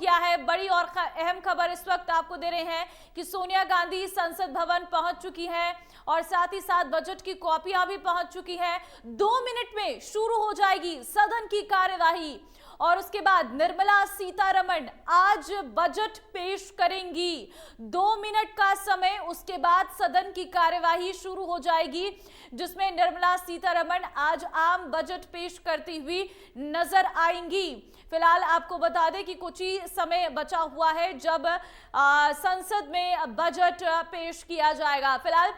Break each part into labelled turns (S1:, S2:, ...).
S1: गया है। बड़ी और अहम खबर इस वक्त आपको दे रहे हैं कि सोनिया गांधी संसद भवन पहुंच चुकी हैं और साथ ही साथ बजट की कॉपियां भी पहुंच चुकी हैं। 2 मिनट में शुरू हो जाएगी सदन की कार्यवाही और उसके बाद निर्मला सीतारमण आज बजट पेश करेंगी। 2 मिनट का समय, उसके बाद सदन की कार्यवाही शुरू हो जाएगी जिसमें निर्मला सीतारमण आज आम बजट पेश करती हुई नजर आएंगी। फिलहाल आपको बता दें कि कुछ ही समय बचा हुआ है जब संसद में बजट पेश किया जाएगा। फिलहाल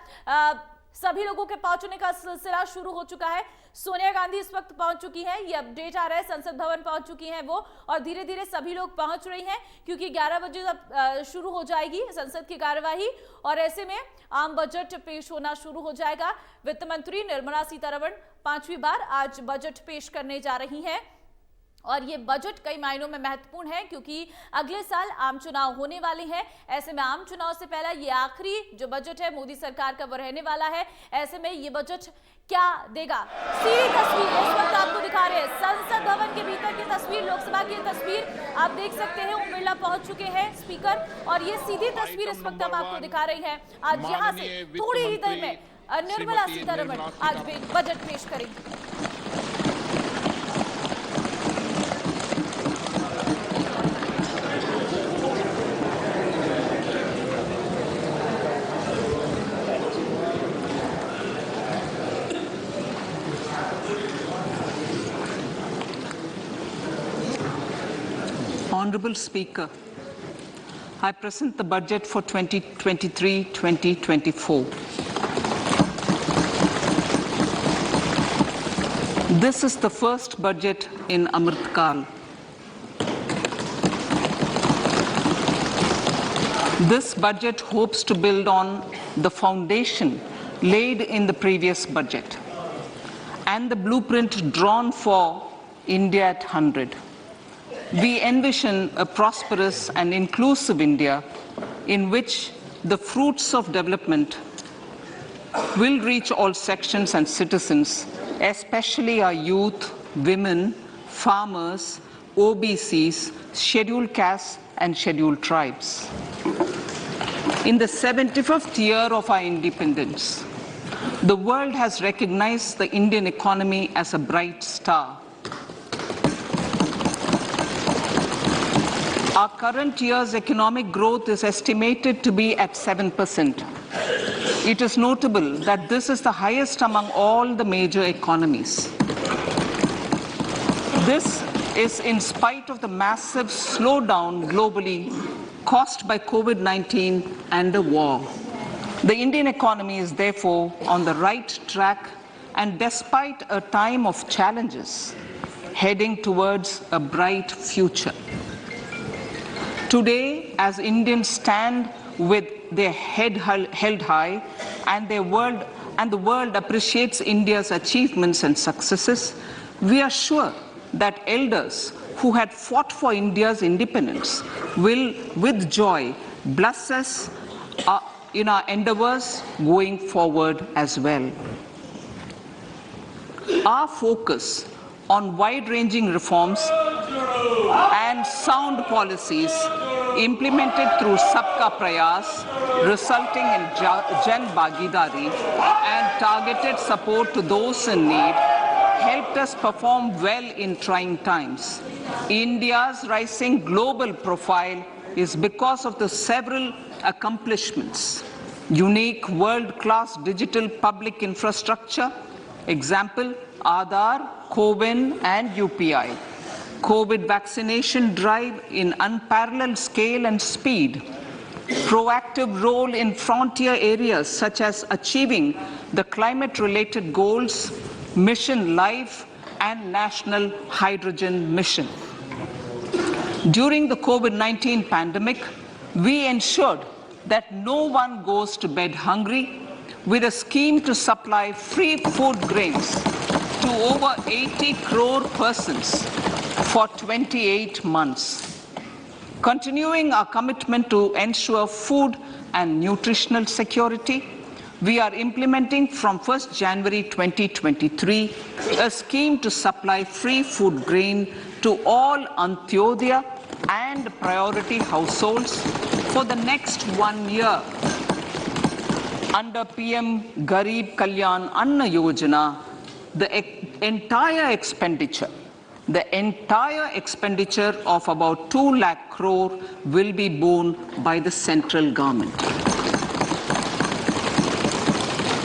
S1: सभी लोगों के पहुंचने का सिलसिला शुरू हो चुका है। सोनिया गांधी इस वक्त पहुंच चुकी हैं, ये अपडेट आ रहा है, संसद भवन पहुंच चुकी हैं वो और धीरे धीरे सभी लोग पहुंच रही हैं क्योंकि 11 बजे तक शुरू हो जाएगी संसद की कार्यवाही और ऐसे में आम बजट पेश होना शुरू हो जाएगा। वित्त मंत्री निर्मला सीतारमण 5वीं बार आज बजट पेश करने जा रही हैं और ये बजट कई मायनों में महत्वपूर्ण है क्योंकि अगले साल आम चुनाव होने वाले हैं। ऐसे में आम चुनाव से पहला ये आखिरी जो बजट है मोदी सरकार का वो रहने वाला है। ऐसे में ये बजट क्या देगा, सीधी तस्वीर इस वक्त आपको दिखा रहे हैं। संसद भवन के भीतर की तस्वीर, लोकसभा की तस्वीर आप देख सकते हैं। ओम बिरला पहुंच चुके हैं स्पीकर और ये सीधी तस्वीर इस वक्त हम आपको दिखा रही है। आज यहाँ से थोड़ी ही देर में निर्मला सीतारमण आज भी बजट पेश करेंगी।
S2: Honorable Speaker, I present the budget for 2023-2024. This is the first budget in Amrit Kal. This budget hopes to build on the foundation laid in the previous budget and the blueprint drawn for India at 100. We envision a prosperous and inclusive India in which the fruits of development will reach all sections and citizens, especially our youth, women, farmers, OBCs, scheduled castes and scheduled tribes. In the 75th year of our independence, the world has recognized the Indian economy as a bright star. Our current year's economic growth is estimated to be at 7%. It is notable that this is the highest among all the major economies. This is in spite of the massive slowdown globally caused by COVID-19 and the war. The Indian economy is therefore on the right track and despite a time of challenges, heading towards a bright future. Today, as Indians stand with their head held high and the world appreciates India's achievements and successes, we are sure that elders who had fought for India's independence will, with joy, bless us in our endeavors going forward as well. Our focus on wide-ranging reforms and sound policies implemented through Sabka Prayas, resulting in Jan Bhagidari and targeted support to those in need, helped us perform well in trying times. India's rising global profile is because of the several accomplishments. Unique world-class digital public infrastructure, example, Aadhaar, CoWIN and UPI. COVID vaccination drive in unparalleled scale and speed. Proactive role in frontier areas such as achieving the climate-related goals, Mission Life and National Hydrogen Mission. During the COVID-19 pandemic, we ensured that no one goes to bed hungry with a scheme to supply free food grains to over 80 crore persons for 28 months. Continuing our commitment to ensure food and nutritional security, we are implementing from 1st January 2023 a scheme to supply free food grain to all Antyodaya and priority households for the next 1 year. Under PM Garib Kalyan Anna Yojana, the entire expenditure of about 2 lakh crore will be borne by the central government.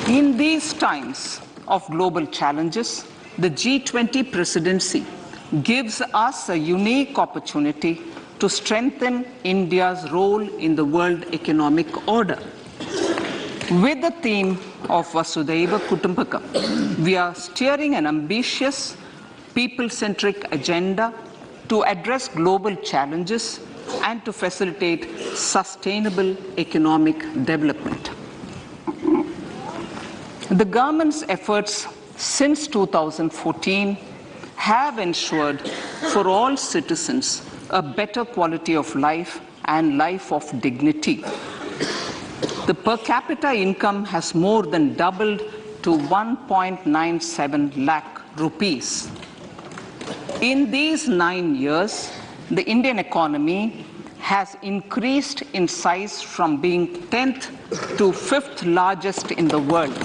S2: In these times of global challenges, the G20 presidency gives us a unique opportunity to strengthen India's role in the world economic order. With the theme of Vasudhaiva Kutumbakam, we are steering an ambitious, people-centric agenda to address global challenges and to facilitate sustainable economic development. The government's efforts since 2014 have ensured for all citizens a better quality of life and life of dignity. The per capita income has more than doubled to 1.97 lakh rupees. In these 9 years, the Indian economy has increased in size from being 10th to 5th largest in the world.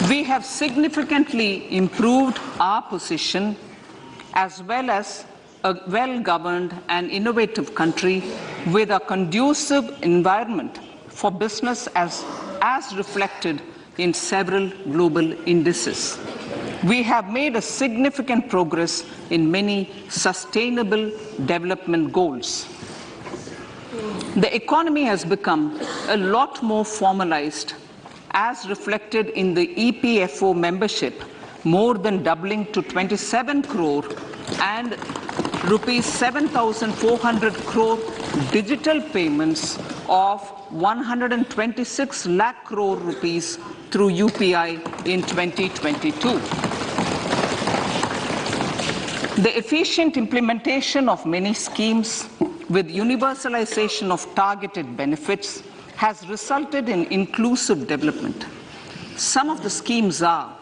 S2: We have significantly improved our position as well as a well-governed and innovative country with a conducive environment for business as reflected in several global indices. We have made a significant progress in many sustainable development goals. The economy has become a lot more formalized as reflected in the EPFO membership, more than doubling to 27 crore and rupees 7,400 crore digital payments of 126 lakh crore rupees through UPI in 2022. The efficient implementation of many schemes with universalization of targeted benefits has resulted in inclusive development. Some of the schemes are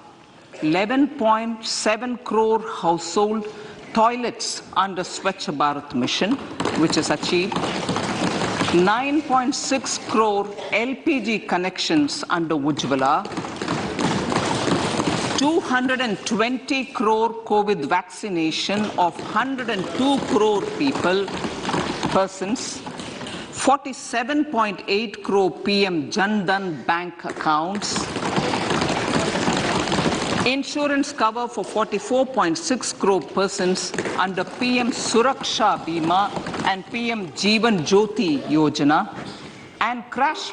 S2: 11.7 crore household toilets under Swachh Bharat mission, which is achieved, 9.6 crore LPG connections under Ujjwala, 220 crore COVID vaccination of 102 crore persons, 47.8 crore PM Jan Dhan bank accounts, insurance cover for 44.6 crore persons under PM Suraksha Bima and PM Jeevan Jyoti Yojana, and cash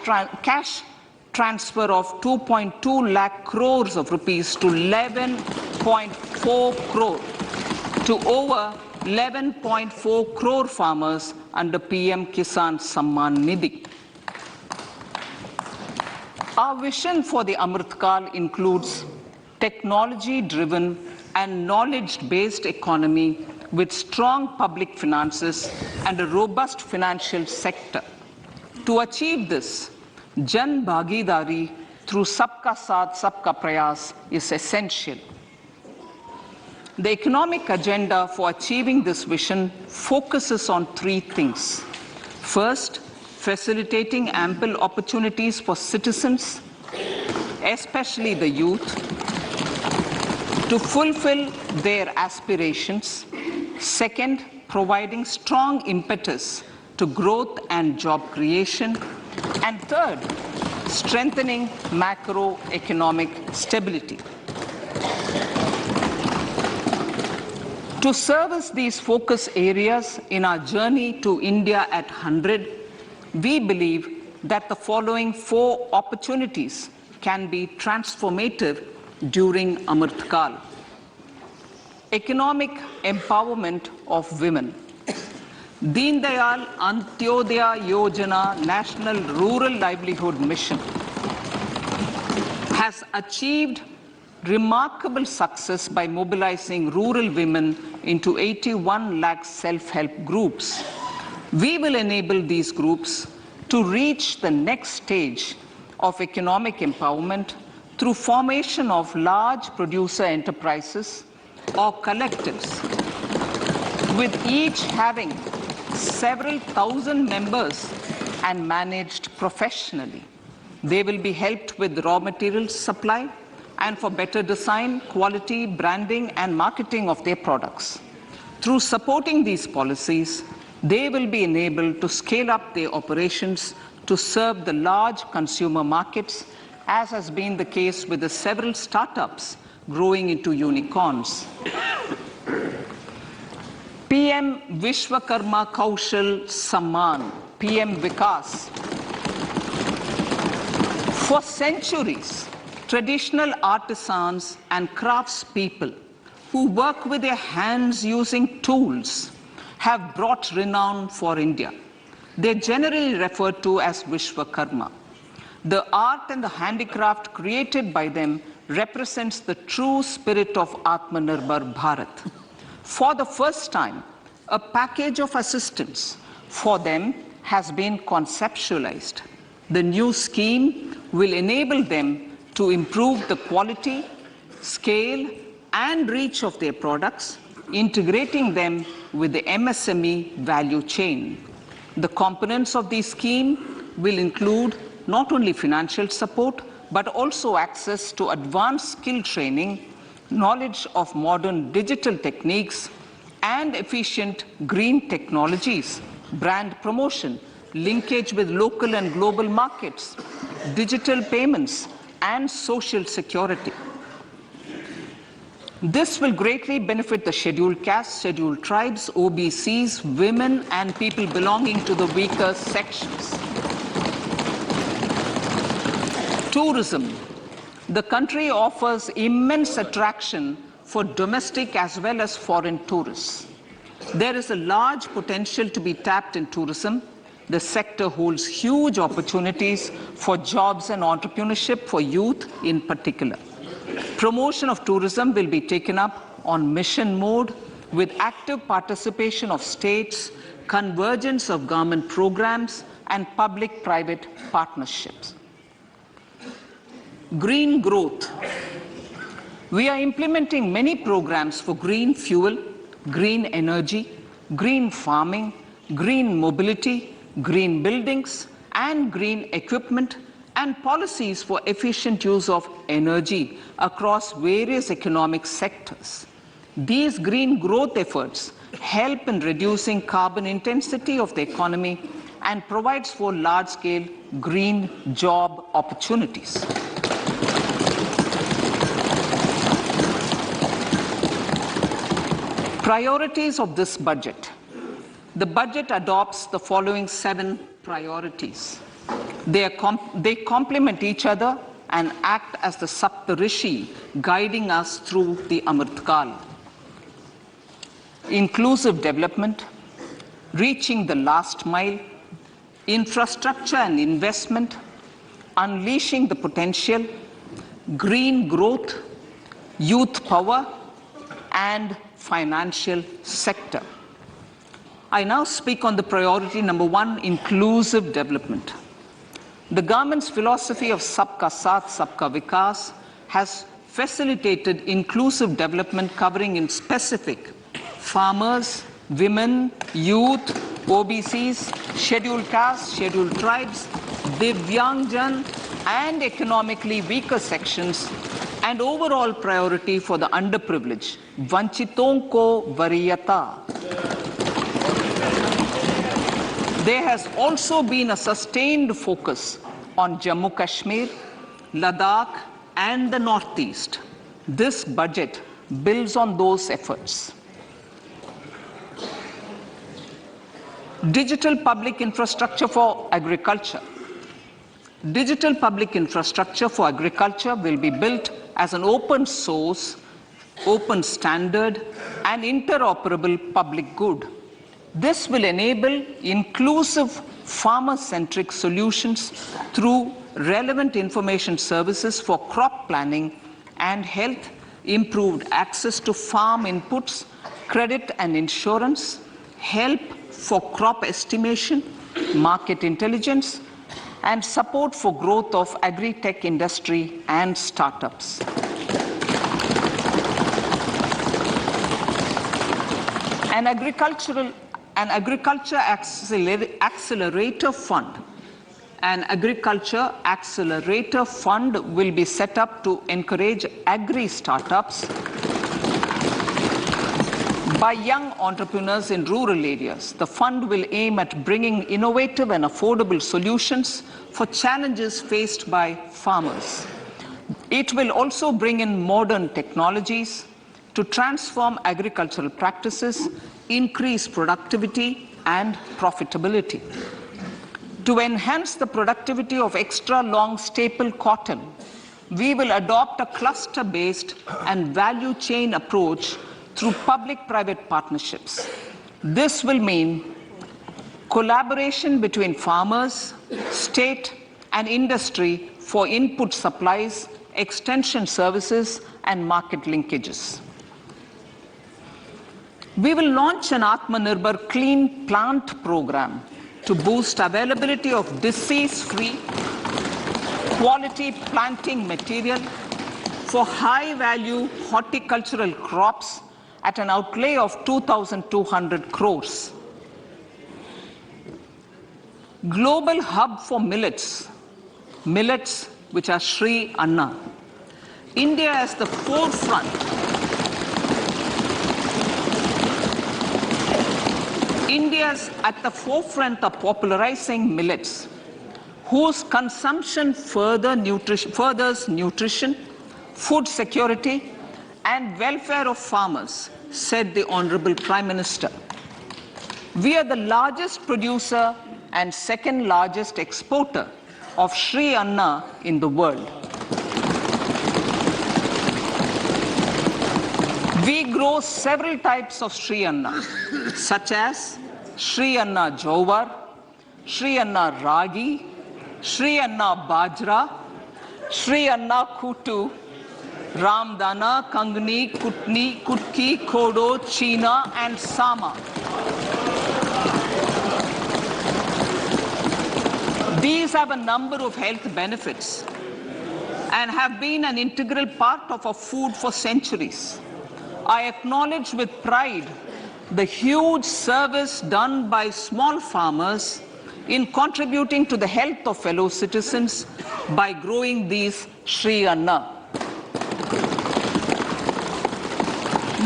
S2: transfer of 2.2 lakh crores of rupees to 11.4 crore to over 11.4 crore farmers under PM Kisan Samman Nidhi. Our vision for the Amrit Kaal includes technology-driven and knowledge-based economy with strong public finances and a robust financial sector. To achieve this, Jan Bhagidari through Sabka Saath Sabka Prayas is essential. The economic agenda for achieving this vision focuses on 3 things. First, facilitating ample opportunities for citizens, especially the youth, to fulfill their aspirations. Second, providing strong impetus to growth and job creation. And third, strengthening macroeconomic stability. To service these focus areas in our journey to India at 100, we believe that the following 4 opportunities can be transformative during Amrit Kaal. Economic empowerment of women. Deen Dayal Antyodaya Yojana National Rural Livelihood Mission has achieved remarkable success by mobilizing rural women into 81 lakh self-help groups. We will enable these groups to reach the next stage of economic empowerment through formation of large producer enterprises or collectives, with each having several thousand members and managed professionally. They will be helped with raw materials supply and for better design, quality, branding, and marketing of their products. Through supporting these policies, they will be enabled to scale up their operations to serve the large consumer markets, as has been the case with the several startups growing into unicorns. PM Vishwakarma Kaushal Samman, PM Vikas. For centuries, traditional artisans and craftspeople who work with their hands using tools have brought renown for India. They're generally referred to as Vishwakarma. The art and the handicraft created by them represents the true spirit of Atmanirbhar Bharat. For the first time, a package of assistance for them has been conceptualized. The new scheme will enable them to improve the quality, scale, and reach of their products, integrating them with the MSME value chain. The components of this scheme will include not only financial support, but also access to advanced skill training, knowledge of modern digital techniques, and efficient green technologies, brand promotion, linkage with local and global markets, digital payments, and social security. This will greatly benefit the scheduled castes, scheduled tribes, OBCs, women, and people belonging to the weaker sections. Tourism. The country offers immense attraction for domestic as well as foreign tourists. There is a large potential to be tapped in tourism. The sector holds huge opportunities for jobs and entrepreneurship for youth in particular. Promotion of tourism will be taken up on mission mode with active participation of states, convergence of government programs, and public-private partnerships. Green growth. We are implementing many programs for green fuel, green energy, green farming, green mobility, green buildings, and green equipment, and policies for efficient use of energy across various economic sectors. These green growth efforts help in reducing carbon intensity of the economy and provides for large-scale green job opportunities. Priorities of this budget. The budget adopts the following 7 priorities. They complement each other and act as the Saptarishi guiding us through the Amritkal. Inclusive development, reaching the last mile, infrastructure and investment, unleashing the potential, green growth, youth power, and financial sector. I now speak on the priority number 1, inclusive development. The government's philosophy of Sabka Saath, Sabka Vikas has facilitated inclusive development covering in specific farmers, women, youth, OBCs, scheduled castes, scheduled tribes, Divyangjan, and economically weaker sections, and overall priority for the underprivileged, Vanchiton ko Variyata. There has also been a sustained focus on Jammu Kashmir, Ladakh, and the Northeast. This budget builds on those efforts. Digital public infrastructure for agriculture. Digital public infrastructure for agriculture will be built as an open source, open standard, and interoperable public good. This will enable inclusive farmer-centric solutions through relevant information services for crop planning and health, improved access to farm inputs, credit and insurance, help for crop estimation, market intelligence, and support for growth of agri-tech industry and startups. An agriculture accelerator fund. An agriculture accelerator fund will be set up to encourage agri-startups by young entrepreneurs in rural areas. The fund will aim at bringing innovative and affordable solutions for challenges faced by farmers. It will also bring in modern technologies to transform agricultural practices, increase productivity and profitability. To enhance the productivity of extra long staple cotton, we will adopt a cluster-based and value chain approach through public-private partnerships. This will mean collaboration between farmers, state, and industry for input supplies, extension services, and market linkages. We will launch an Atmanirbhar Clean Plant program to boost availability of disease-free, quality planting material for high-value horticultural crops at an outlay of 2,200 crores. Global hub for millets, which are Sri Anna. India is the forefront. India is at the forefront of popularizing millets, whose consumption furthers nutrition, food security, and welfare of farmers, said the Honorable Prime Minister. We are the largest producer and second largest exporter of Sri Anna in the world. We grow several types of Sri Anna, such as Sri Anna Jowar, Sri Anna Ragi, Sri Anna Bajra, Sri Anna Kutu, Ramdana, Kangni, Kutni, Kutki, Kodo, China, and Sama. These have a number of health benefits and have been an integral part of our food for centuries. I acknowledge with pride the huge service done by small farmers in contributing to the health of fellow citizens by growing these Sri Anna.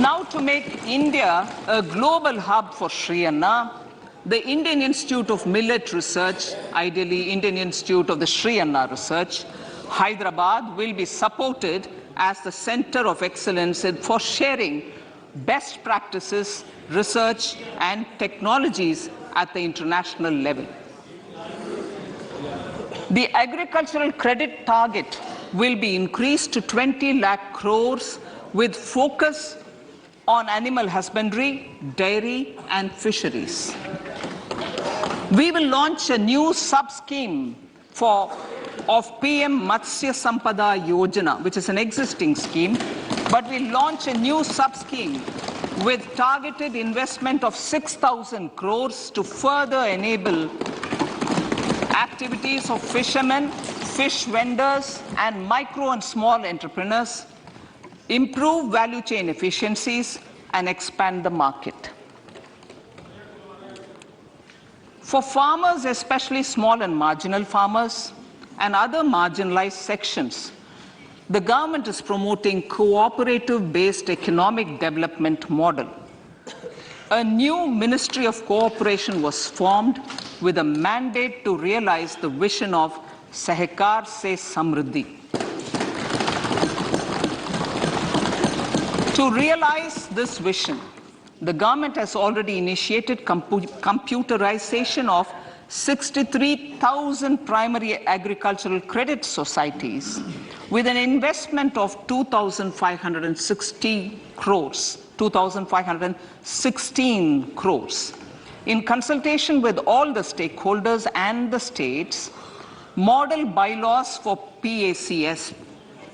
S2: Now, to make India a global hub for Sri Anna, the Indian Institute of Millet Research, ideally Indian Institute of the Sri Anna Research, Hyderabad, will be supported as the center of excellence for sharing best practices, research, and technologies at the international level. The agricultural credit target will be increased to 20 lakh crores with focus on animal husbandry, dairy, and fisheries. We will launch a new sub-scheme of PM Matsya Sampada Yojana, which is an existing scheme, but we launch a new sub-scheme with targeted investment of 6,000 crores to further enable activities of fishermen, fish vendors, and micro and small entrepreneurs, improve value chain efficiencies, and expand the market. For farmers, especially small and marginal farmers and other marginalized sections, the government is promoting cooperative-based economic development model. A new Ministry of Cooperation was formed with a mandate to realize the vision of Sahkar Se Samriddhi. To realize this vision, the government has already initiated computerization of 63,000 primary agricultural credit societies with an investment of 2,516 crores. In consultation with all the stakeholders and the states, model bylaws for PACS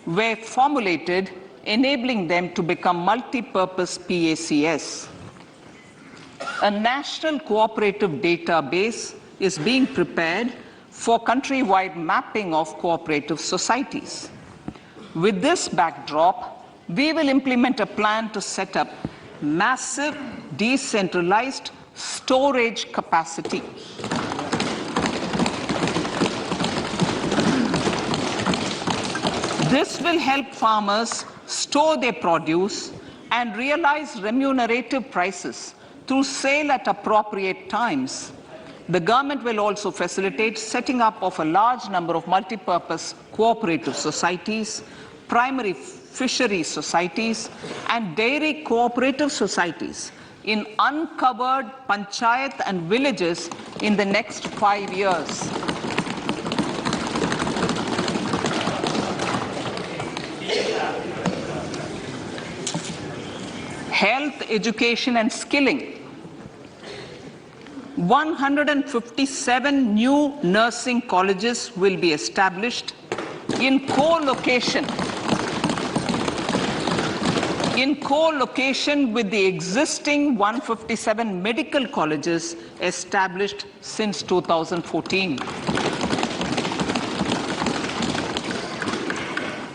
S2: were formulated, enabling them to become multi-purpose PACS. A national cooperative database is being prepared for countrywide mapping of cooperative societies. With this backdrop, we will implement a plan to set up massive decentralized storage capacity. This will help farmers store their produce and realize remunerative prices through sale at appropriate times. The government will also facilitate setting up of a large number of multi-purpose cooperative societies, primary fisheries societies, and dairy cooperative societies in uncovered panchayat and villages in the next 5 years. Health, education, and skilling. 157 new nursing colleges will be established in co-location with the existing 157 medical colleges established since 2014.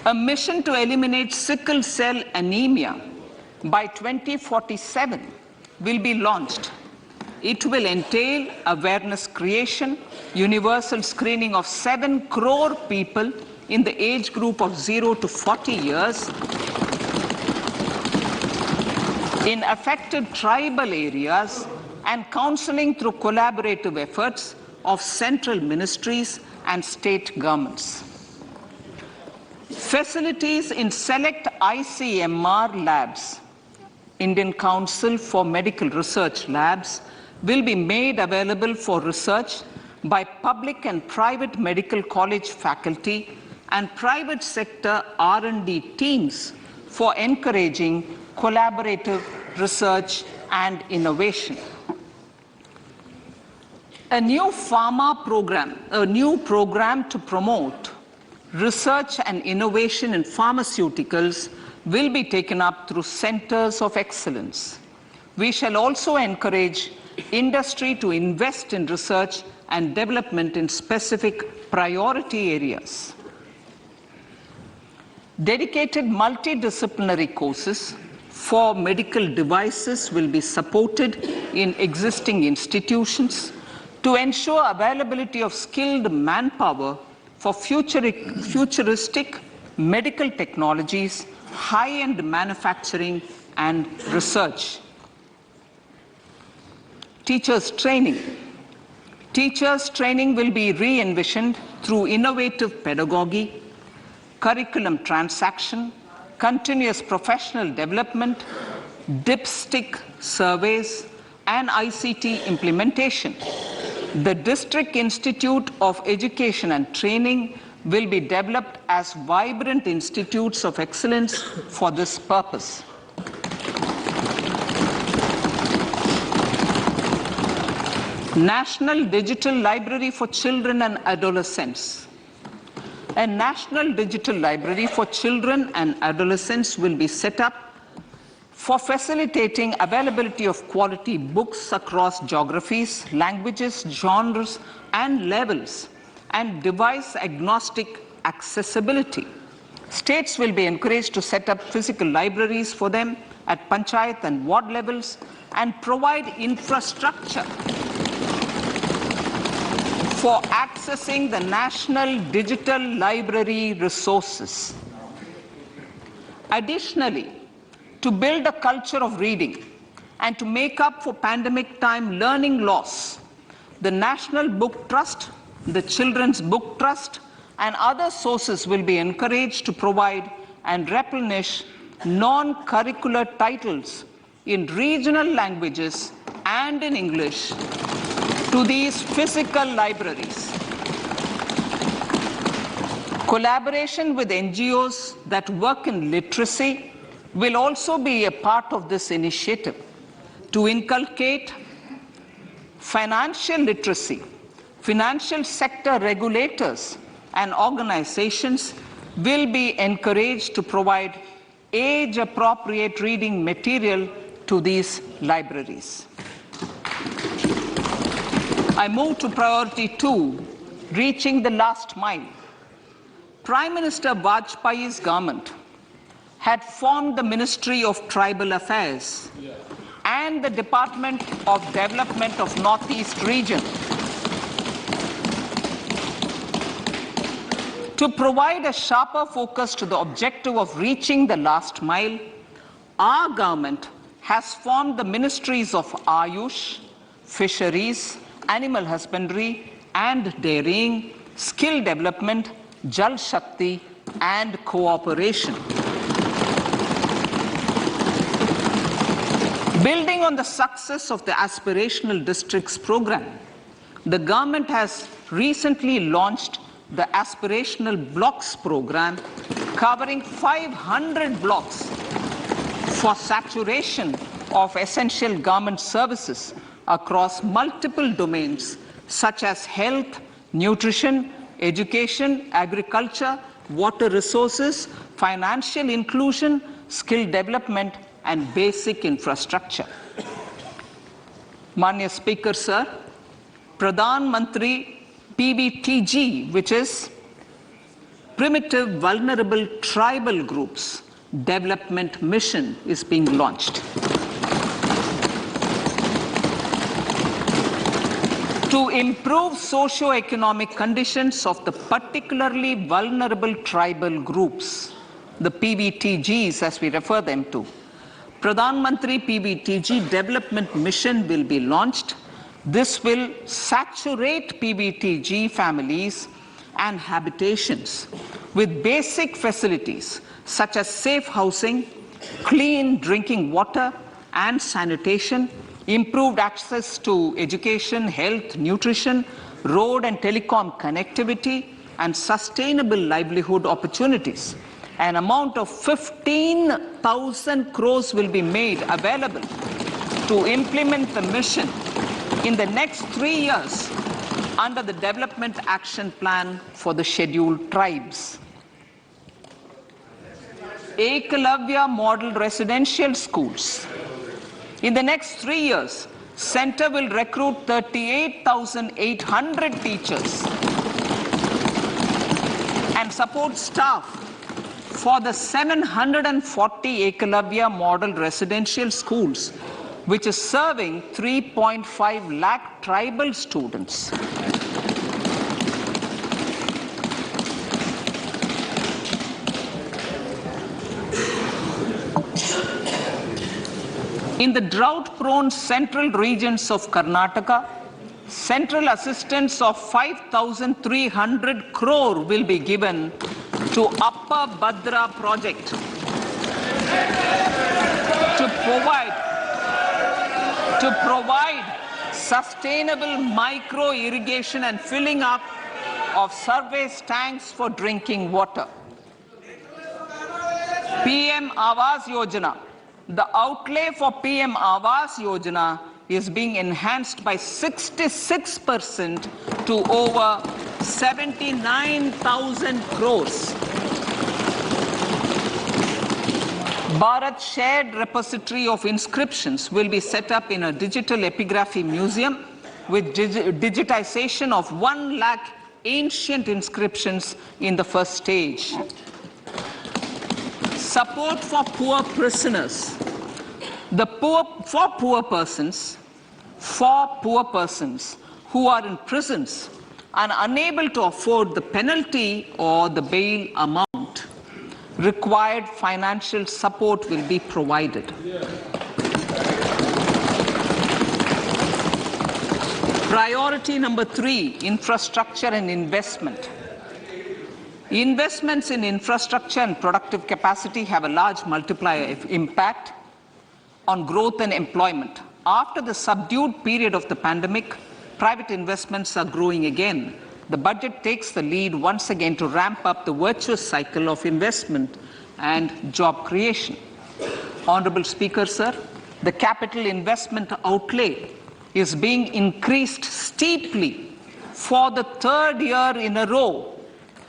S2: A mission to eliminate sickle cell anemia by 2047 will be launched. It will entail awareness creation, universal screening of 7 crore people in the age group of 0 to 40 years in affected tribal areas, and counseling through collaborative efforts of central ministries and state governments. Facilities in select ICMR labs, Indian Council for Medical Research Labs, will be made available for research by public and private medical college faculty and private sector R&D teams for encouraging collaborative research and innovation. A new program to promote research and innovation in pharmaceuticals will be taken up through centers of excellence. We shall also encourage industry to invest in research and development in specific priority areas. Dedicated multidisciplinary courses for medical devices will be supported in existing institutions to ensure availability of skilled manpower for futuristic medical technologies, high-end manufacturing, and research. Teachers' training. Teachers' training will be re-envisioned through innovative pedagogy, curriculum transaction, continuous professional development, dipstick surveys, and ICT implementation. The District Institute of Education and Training will be developed as vibrant institutes of excellence for this purpose. National Digital Library for Children and Adolescents. A National Digital Library for Children and Adolescents will be set up for facilitating availability of quality books across geographies, languages, genres, and levels, and device-agnostic accessibility. States will be encouraged to set up physical libraries for them at panchayat and ward levels and provide infrastructure for accessing the national digital library resources. Additionally, to build a culture of reading and to make up for pandemic time learning loss, the National Book Trust, the Children's Book Trust, and other sources will be encouraged to provide and replenish non-curricular titles in regional languages and in English to these physical libraries. Collaboration with NGOs that work in literacy will also be a part of this initiative to inculcate financial literacy. Financial sector regulators and organizations will be encouraged to provide age-appropriate reading material to these libraries. I move to priority 2, reaching the last mile. Prime Minister Vajpayee's government had formed the Ministry of Tribal Affairs and the Department of Development of Northeast Region to provide a sharper focus to the objective of reaching the last mile. Our government has formed the ministries of Ayush, Fisheries, Animal Husbandry and Dairying, Skill Development, Jal Shakti and Cooperation. Building on the success of the Aspirational Districts program, the government has recently launched the Aspirational Blocks program, covering 500 blocks for saturation of essential government services across multiple domains such as health, nutrition, education, agriculture, water resources, financial inclusion, skill development, and basic infrastructure. Manya Speaker, sir, Pradhan Mantri PBTG, which is Primitive Vulnerable Tribal Groups Development Mission, is being launched. To improve socio-economic conditions of the particularly vulnerable tribal groups, the PBTGs as we refer them to, Pradhan Mantri PBTG Development Mission will be launched. This will saturate PBTG families and habitations with basic facilities such as safe housing, clean drinking water and sanitation, improved access to education, health, nutrition, road and telecom connectivity, and sustainable livelihood opportunities. An amount of 15,000 crores will be made available to implement the mission in the next 3 years under the Development Action Plan for the Scheduled Tribes. Ekalavya Model Residential Schools. In the next 3 years, Center will recruit 38,800 teachers and support staff for the 740 Ekalavya Model Residential Schools, which is serving 3.5 lakh tribal students. In the drought-prone central regions of Karnataka, central assistance of 5,300 crore will be given to Upper Bhadra project to provide sustainable micro irrigation and filling up of surface tanks for drinking water. PM Awas Yojana. The outlay for PM Awas Yojana is being enhanced by 66% to over 79,000 crores. Bharat Shared Repository of Inscriptions will be set up in a digital epigraphy museum with digitization of 1 lakh ancient inscriptions in the first stage. Support for poor prisoners. For poor persons who are in prisons and unable to afford the penalty or the bail amount, required financial support will be provided. Priority number 3, infrastructure and investment. Investments in infrastructure and productive capacity have a large multiplier impact on growth and employment. After the subdued period of the pandemic, private investments are growing again. The budget takes the lead once again to ramp up the virtuous cycle of investment and job creation. Honorable Speaker, sir, the capital investment outlay is being increased steeply for the 3rd year in a row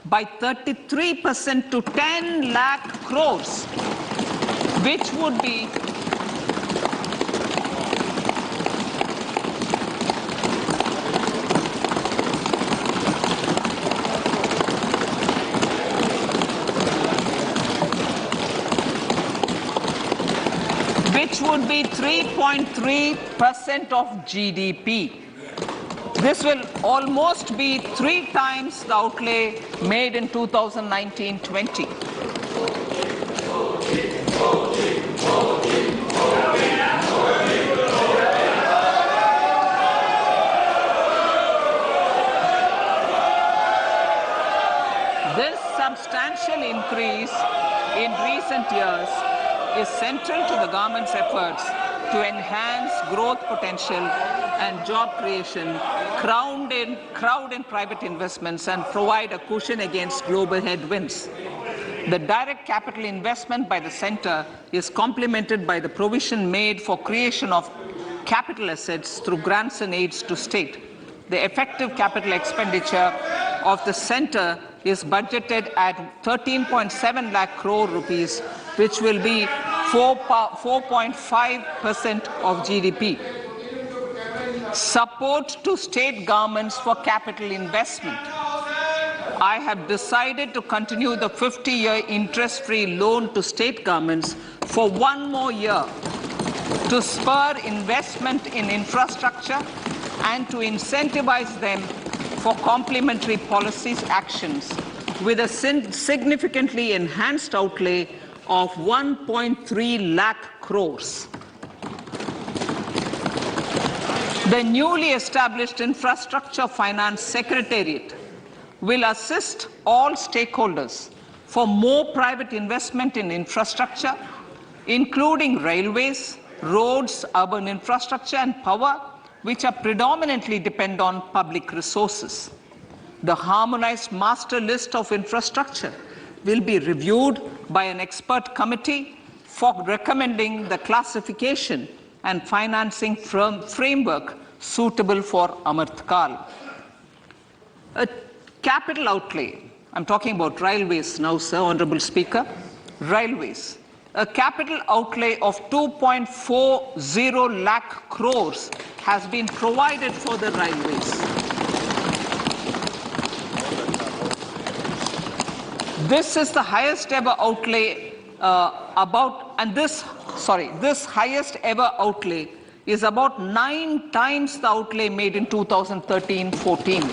S2: by 33% to 10 lakh crores, which would be be 3.3% of GDP. This will almost be 3 times the outlay made in 2019-20. This substantial increase in recent years is central to the government's efforts to enhance growth potential and job creation, crowd in private investments, and provide a cushion against global headwinds. The direct capital investment by the center is complemented by the provision made for creation of capital assets through grants and aids to state. The effective capital expenditure of the center is budgeted at 13.7 lakh crore rupees, which will be 4.5% of GDP. Support to state governments for capital investment. I have decided to continue the 50-year interest-free loan to state governments for 1 more year to spur investment in infrastructure and to incentivize them for complementary policies actions with a significantly enhanced outlay of 1.3 lakh crores. The newly established Infrastructure Finance Secretariat will assist all stakeholders for more private investment in infrastructure, including railways, roads, urban infrastructure, and power, which are predominantly depend on public resources. The harmonized master list of infrastructure will be reviewed by an expert committee for recommending the classification and financing framework suitable for Amartkal. A capital outlay, I'm talking about railways now, sir, Honorable Speaker, railways. A capital outlay of 2.40 lakh crores has been provided for the railways. This is the highest ever outlay this highest ever outlay is about 9 times the outlay made in 2013-14.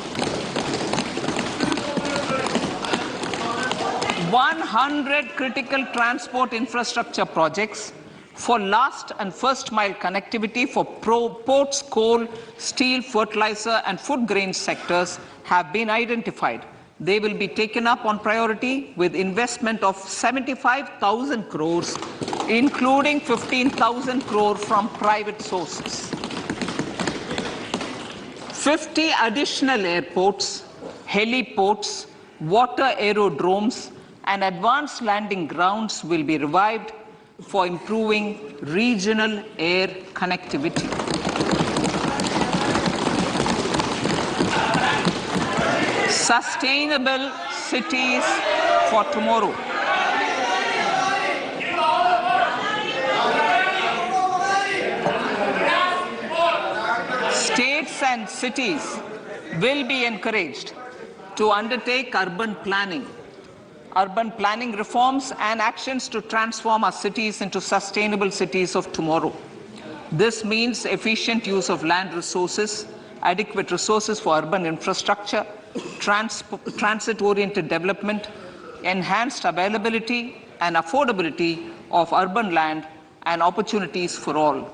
S2: 100 critical transport infrastructure projects for last and first mile connectivity for ports, coal, steel, fertilizer, and food grain sectors have been identified. They will be taken up on priority with investment of 75,000 crores, including 15,000 crore from private sources. 50 additional airports, heliports, water aerodromes, and advanced landing grounds will be revived for improving regional air connectivity. Sustainable cities for tomorrow. States and cities will be encouraged to undertake urban planning reforms and actions to transform our cities into sustainable cities of tomorrow. This means efficient use of land resources, adequate resources for urban infrastructure, transit-oriented development, enhanced availability and affordability of urban land, and opportunities for all.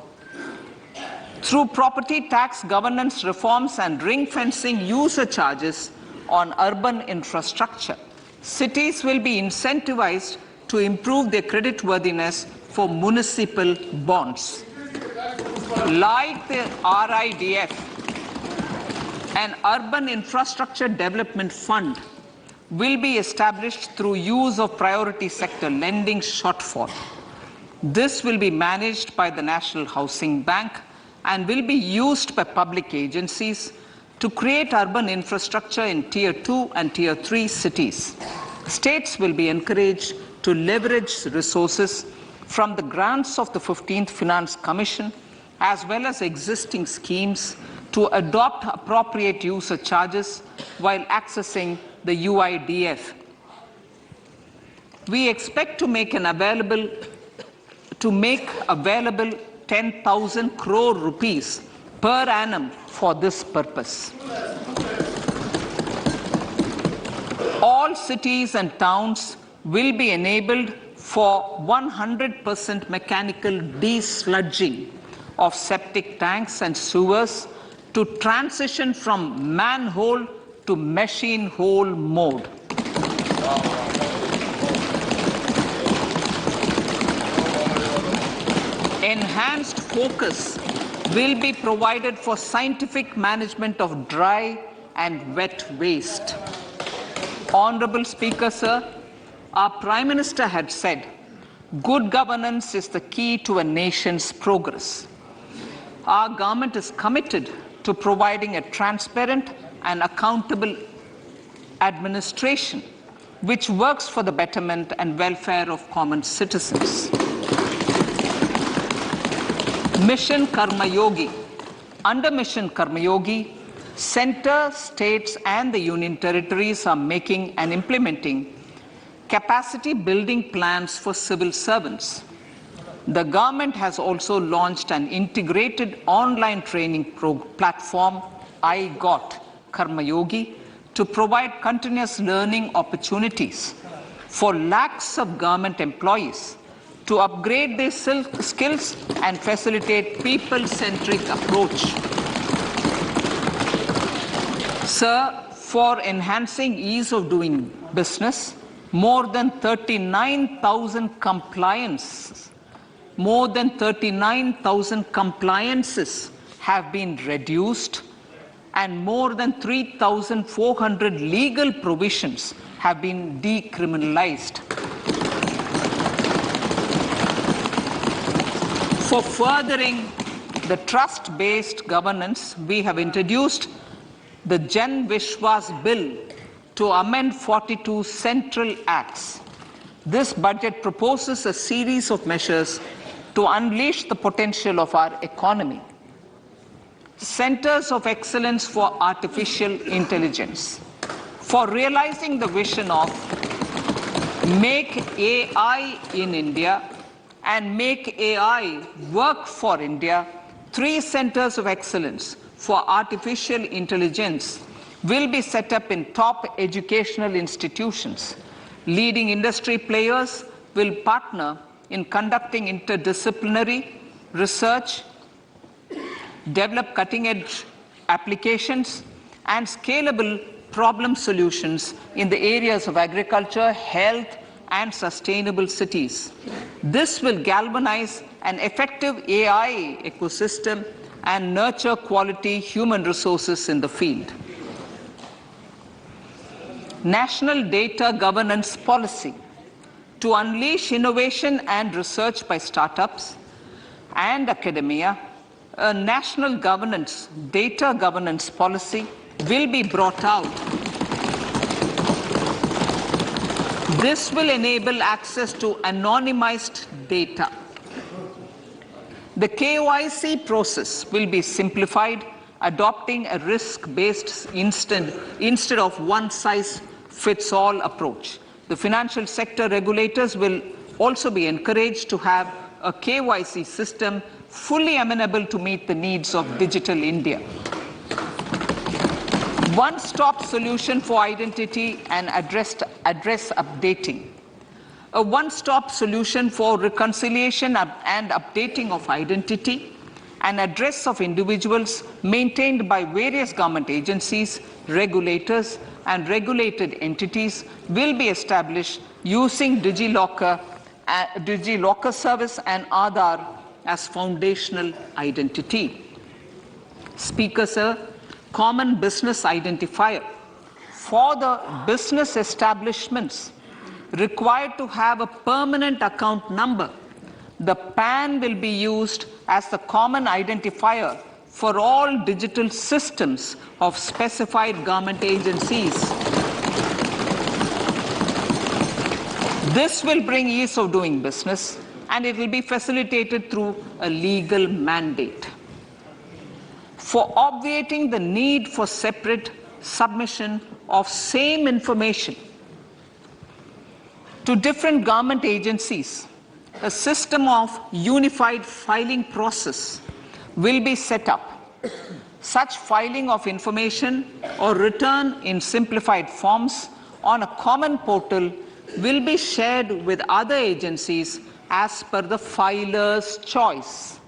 S2: Through property tax governance reforms and ring-fencing user charges on urban infrastructure, cities will be incentivized to improve their creditworthiness for municipal bonds. Like the RIDF, an urban infrastructure development fund will be established through use of priority sector lending shortfall. This will be managed by the National Housing Bank and will be used by public agencies to create urban infrastructure in Tier 2 and Tier 3 cities. States will be encouraged to leverage resources from the grants of the 15th Finance Commission as well as existing schemes to adopt appropriate user charges while accessing the UIDF. We expect to make available 10,000 crore rupees per annum for this purpose. All cities and towns will be enabled for 100% mechanical desludging of septic tanks and sewers to transition from manhole to machine hole mode. Enhanced focus will be provided for scientific management of dry and wet waste. Honorable Speaker, sir, our Prime Minister had said, good governance is the key to a nation's progress. Our government is committed to providing a transparent and accountable administration which works for the betterment and welfare of common citizens. Mission Karma Yogi. Under Mission Karma Yogi, centre, states and the union territories are making and implementing capacity building plans for civil servants. The government has also launched an integrated online training platform, I Got Karma Yogi, to provide continuous learning opportunities for lakhs of government employees to upgrade their skills and facilitate people-centric approach. Sir, for enhancing ease of doing business, more than 39,000 compliances have been reduced and more than 3,400 legal provisions have been decriminalized. For furthering the trust-based governance, we have introduced the Jan Vishwas Bill to amend 42 central acts. This budget proposes a series of measures to unleash the potential of our economy. Centers of Excellence for Artificial Intelligence. For realizing the vision of Make AI in India and Make AI Work for India, 3 centers of excellence for artificial intelligence will be set up in top educational institutions. Leading industry players will partner in conducting interdisciplinary research, develop cutting-edge applications, and scalable problem solutions in the areas of agriculture, health, and sustainable cities. This will galvanize an effective AI ecosystem and nurture quality human resources in the field. National Data Governance Policy. To unleash innovation and research by startups and academia, a national data governance policy will be brought out. This will enable access to anonymized data. The KYC process will be simplified, adopting a risk-based instead of one-size-fits-all approach. The financial sector regulators will also be encouraged to have a KYC system fully amenable to meet the needs of digital India. One-stop solution for identity and address updating. A one-stop solution for reconciliation and updating of identity and address of individuals maintained by various government agencies, regulators, and regulated entities will be established using DigiLocker service and Aadhaar as foundational identity. Speaker, sir, common business identifier. For the business establishments required to have a permanent account number, the PAN will be used as the common identifier for all digital systems of specified government agencies. This will bring ease of doing business, and it will be facilitated through a legal mandate. For obviating the need for separate submission of same information to different government agencies, a system of unified filing process will be set up. Such filing of information or return in simplified forms on a common portal will be shared with other agencies as per the filer's choice.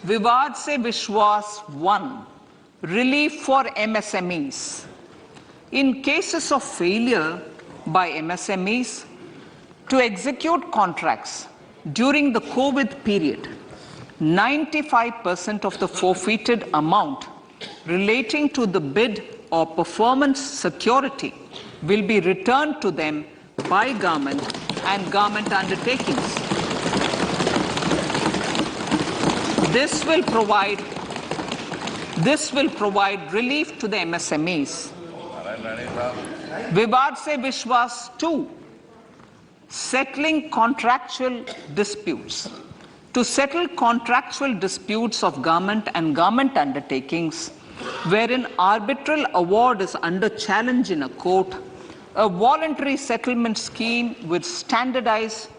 S2: Vivad se Vishwas 1. Relief for MSMEs. In cases of failure by MSMEs to execute contracts during the COVID period, 95% of the forfeited amount relating to the bid or performance security will be returned to them by government and government undertakings. This will provide relief to the MSMEs. Vivad se Vishwas 2. Settling contractual disputes. To settle contractual disputes of government and government undertakings, wherein arbitral award is under challenge in a court, a voluntary settlement scheme with standardized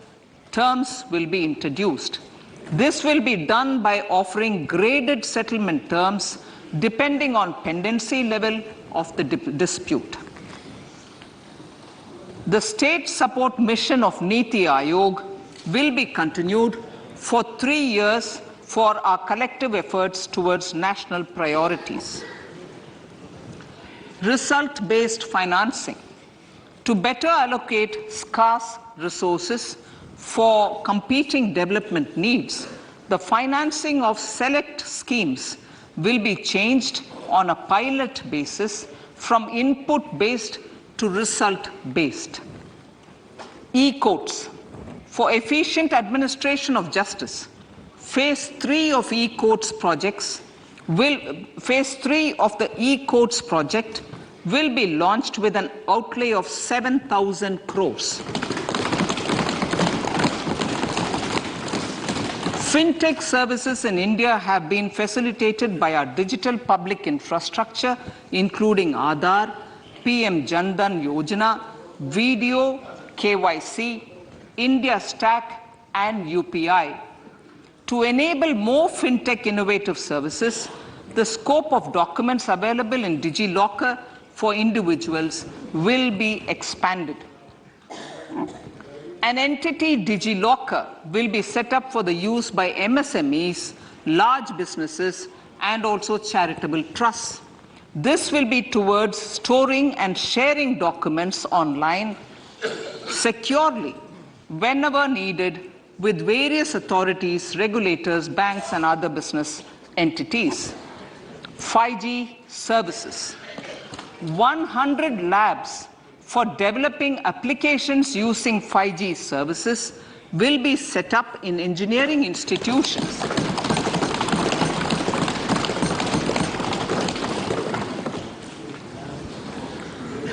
S2: terms will be introduced. This will be done by offering graded settlement terms depending on pendency level of the dispute. The state support mission of Niti Aayog will be continued for 3 years for our collective efforts towards national priorities. Result-based financing. To better allocate scarce resources for competing development needs, the financing of select schemes will be changed on a pilot basis from input-based to result-based. E-courts. For efficient administration of justice, Phase 3 of the e-courts project will be launched with an outlay of 7,000 crores. Fintech services in India have been facilitated by our digital public infrastructure, including Aadhaar, PM Jan Dhan Yojana, Video, KYC, India Stack, and UPI. To enable more fintech innovative services, the scope of documents available in DigiLocker for individuals will be expanded. An entity DigiLocker will be set up for the use by MSMEs, large businesses, and also charitable trusts. This will be towards storing and sharing documents online securely whenever needed with various authorities, regulators, banks, and other business entities. 5G services. 100 labs for developing applications using 5G services will be set up in engineering institutions.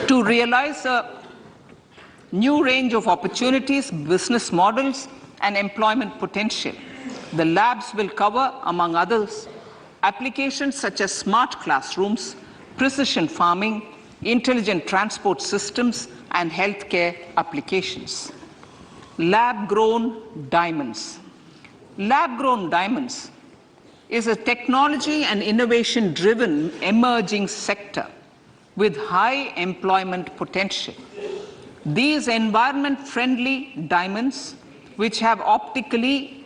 S2: To realize a new range of opportunities, business models, and employment potential, the labs will cover, among others, applications such as smart classrooms, precision farming, intelligent transport systems, and healthcare applications. Lab-grown diamonds. Lab-grown diamonds is a technology and innovation-driven emerging sector with high employment potential. These environment-friendly diamonds, which have optically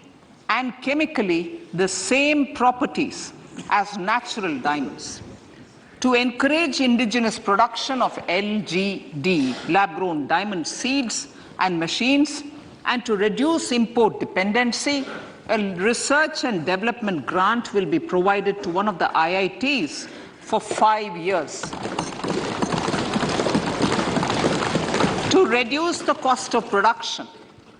S2: and chemically the same properties as natural diamonds. To encourage indigenous production of LGD, lab-grown diamond seeds and machines, and to reduce import dependency, a research and development grant will be provided to one of the IITs for 5 years. To reduce the cost of production,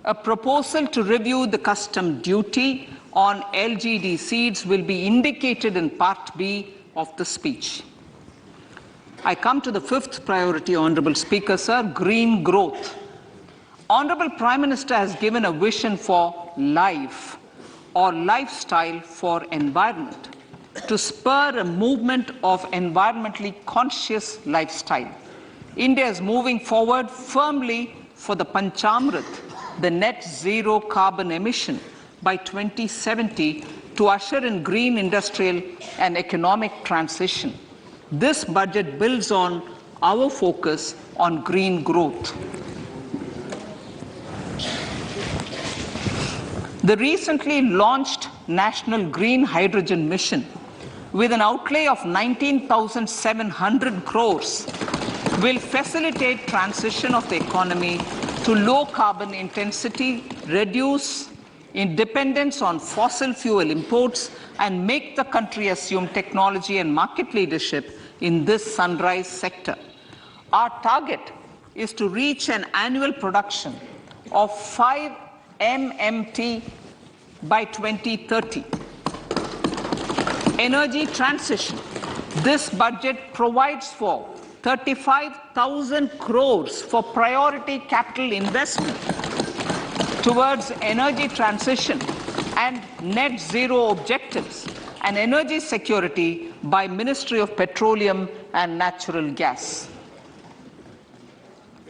S2: a proposal to review the custom duty on LGD seeds will be indicated in Part B of the speech. I come to the fifth priority, Honorable Speaker, sir, green growth. Honorable Prime Minister has given a vision for life or lifestyle for environment to spur a movement of environmentally conscious lifestyle. India is moving forward firmly for the Panchamrit, the net zero carbon emission by 2070 to usher in green industrial and economic transition. This budget builds on our focus on green growth. The recently launched National Green Hydrogen Mission, with an outlay of 19,700 crores, will facilitate transition of the economy to low carbon intensity, reduce dependence on fossil fuel imports, and make the country assume technology and market leadership in this sunrise sector. Our target is to reach an annual production of 5 MMT by 2030. Energy transition. This budget provides for 35,000 crores for priority capital investment towards energy transition and net zero objectives and energy security by Ministry of Petroleum and Natural Gas.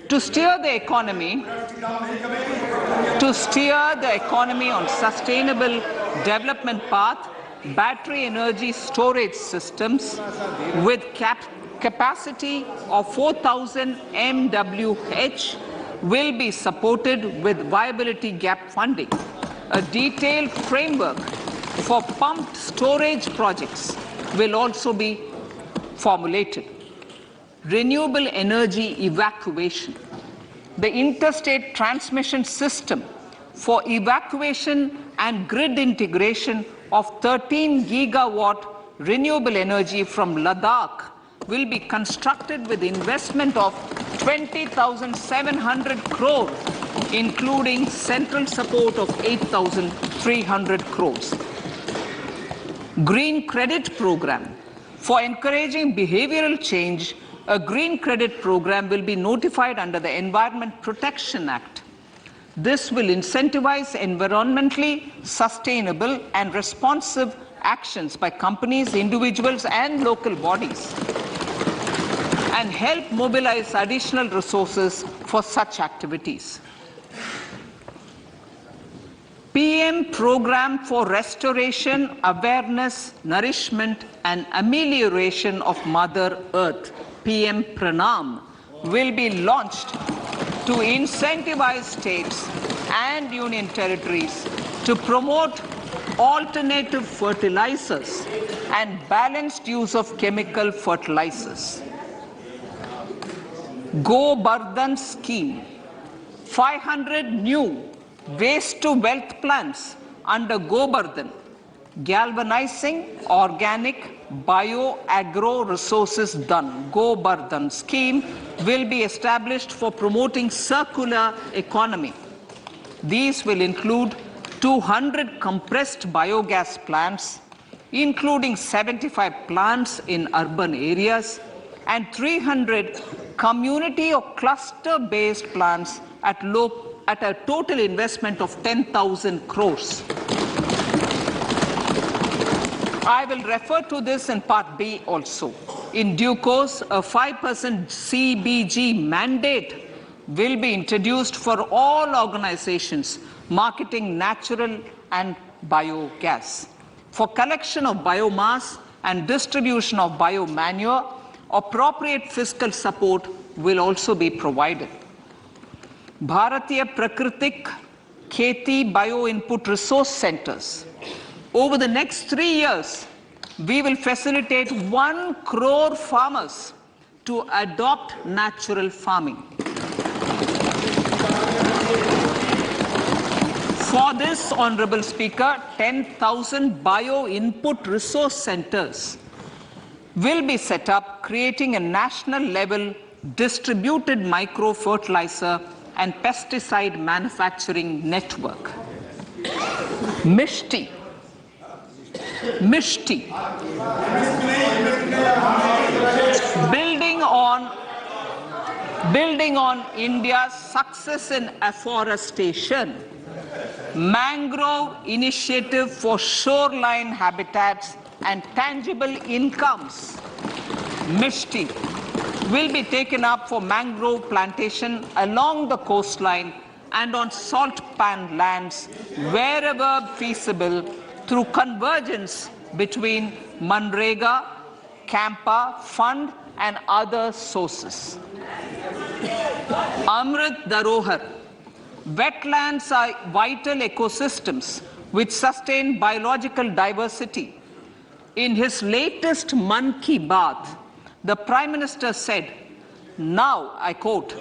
S2: To steer the economy on sustainable development path, battery energy storage systems with capacity of 4,000 MWH will be supported with viability gap funding. A detailed framework for pumped storage projects will also be formulated. Renewable energy evacuation. The interstate transmission system for evacuation and grid integration of 13 gigawatt renewable energy from Ladakh will be constructed with investment of 20,700 crores, including central support of 8,300 crores. Green credit program. For encouraging behavioral change, a green credit program will be notified under the Environment Protection Act. This will incentivize environmentally sustainable and responsive actions by companies, individuals, and local bodies, and help mobilize additional resources for such activities. PM Program for Restoration, Awareness, Nourishment, and Amelioration of Mother Earth, PM Pranam, will be launched to incentivize states and union territories to promote alternative fertilizers and balanced use of chemical fertilizers. Go Bardhan scheme. 500 new waste to wealth plants under Go Bardhan, galvanizing organic bio-agro resources done. Go Bardhan scheme will be established for promoting circular economy. These will include 200 compressed biogas plants, including 75 plants in urban areas, and 300 community or cluster-based plants at a total investment of 10,000 crores. I will refer to this in Part B also. In due course, a 5% CBG mandate will be introduced for all organizations marketing natural and biogas. For collection of biomass and distribution of biomanure, appropriate fiscal support will also be provided. Bharatiya Prakritik Kheti Bio Input Resource Centers. Over the next 3 years, we will facilitate 1 crore farmers to adopt natural farming. For this, Honorable Speaker, 10,000 bio input resource centers will be set up, creating a national level distributed micro fertilizer and pesticide manufacturing network. Mishti. Building on India's success in afforestation, mangrove initiative for shoreline habitats and tangible incomes, Mishti, will be taken up for mangrove plantation along the coastline and on salt pan lands wherever feasible through convergence between Manrega, Campa Fund and other sources. Amrit Dharohar. Wetlands are vital ecosystems which sustain biological diversity. In his latest Mann Ki Baat, the Prime Minister said, now, I quote,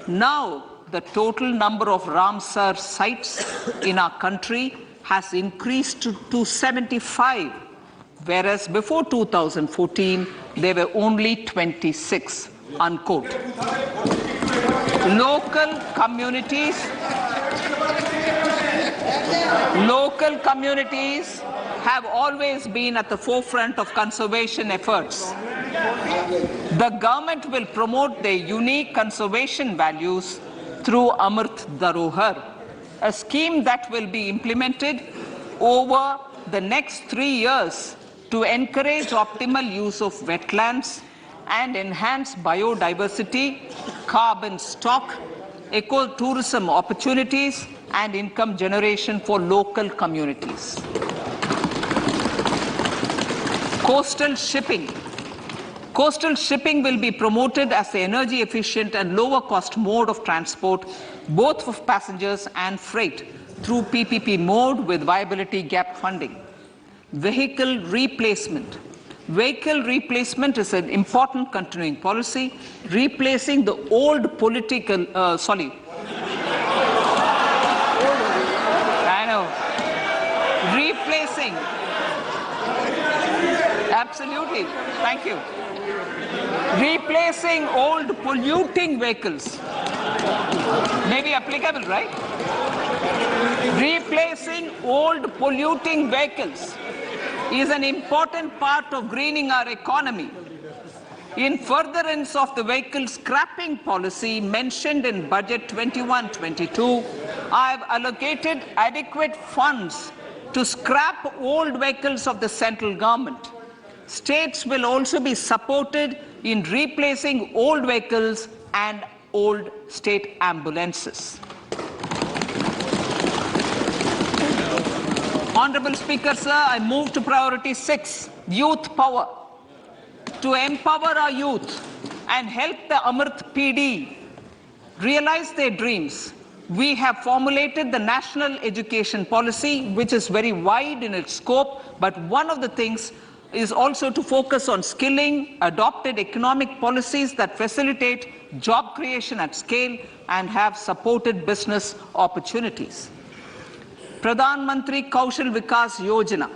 S2: now the total number of Ramsar sites in our country has increased to 75, whereas before 2014, there were only 26, unquote. Local communities have always been at the forefront of conservation efforts. The government will promote their unique conservation values through Amrit Dharohar, a scheme that will be implemented over the next 3 years to encourage optimal use of wetlands and enhance biodiversity, carbon stock, ecotourism opportunities, and income generation for local communities. Coastal shipping. Coastal shipping will be promoted as the energy efficient and lower cost mode of transport, both for passengers and freight, through PPP mode with viability gap funding. Vehicle replacement. Vehicle replacement is an important continuing policy, replacing the old political, replacing, absolutely, thank you. Replacing old polluting vehicles. Maybe applicable, right? Replacing old polluting vehicles is an important part of greening our economy. In furtherance of the vehicle scrapping policy mentioned in Budget 21-22, I have allocated adequate funds to scrap old vehicles of the central government. States will also be supported in replacing old vehicles and old state ambulances. Honorable Speaker, sir, I move to priority 6, youth power. To empower our youth and help the Amrit PD realize their dreams, we have formulated the national education policy, which is very wide in its scope, but one of the things is also to focus on skilling, adopted economic policies that facilitate job creation at scale and have supported business opportunities. Pradhan Mantri Kaushal Vikas Yojana.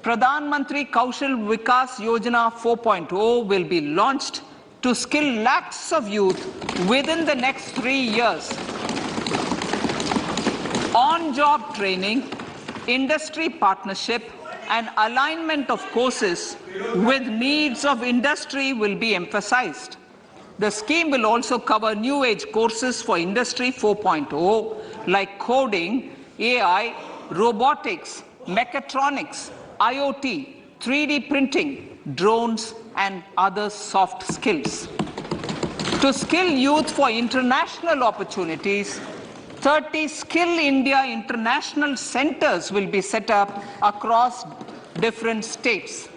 S2: Pradhan Mantri Kaushal Vikas Yojana 4.0 will be launched to skill lakhs of youth within the next 3 years. On-job training, industry partnership, and alignment of courses with needs of industry will be emphasized. The scheme will also cover new age courses for Industry 4.0 like coding, AI, robotics, mechatronics, IoT, 3D printing, drones, and other soft skills. To skill youth for international opportunities, 30 Skill India International Centers will be set up across different states.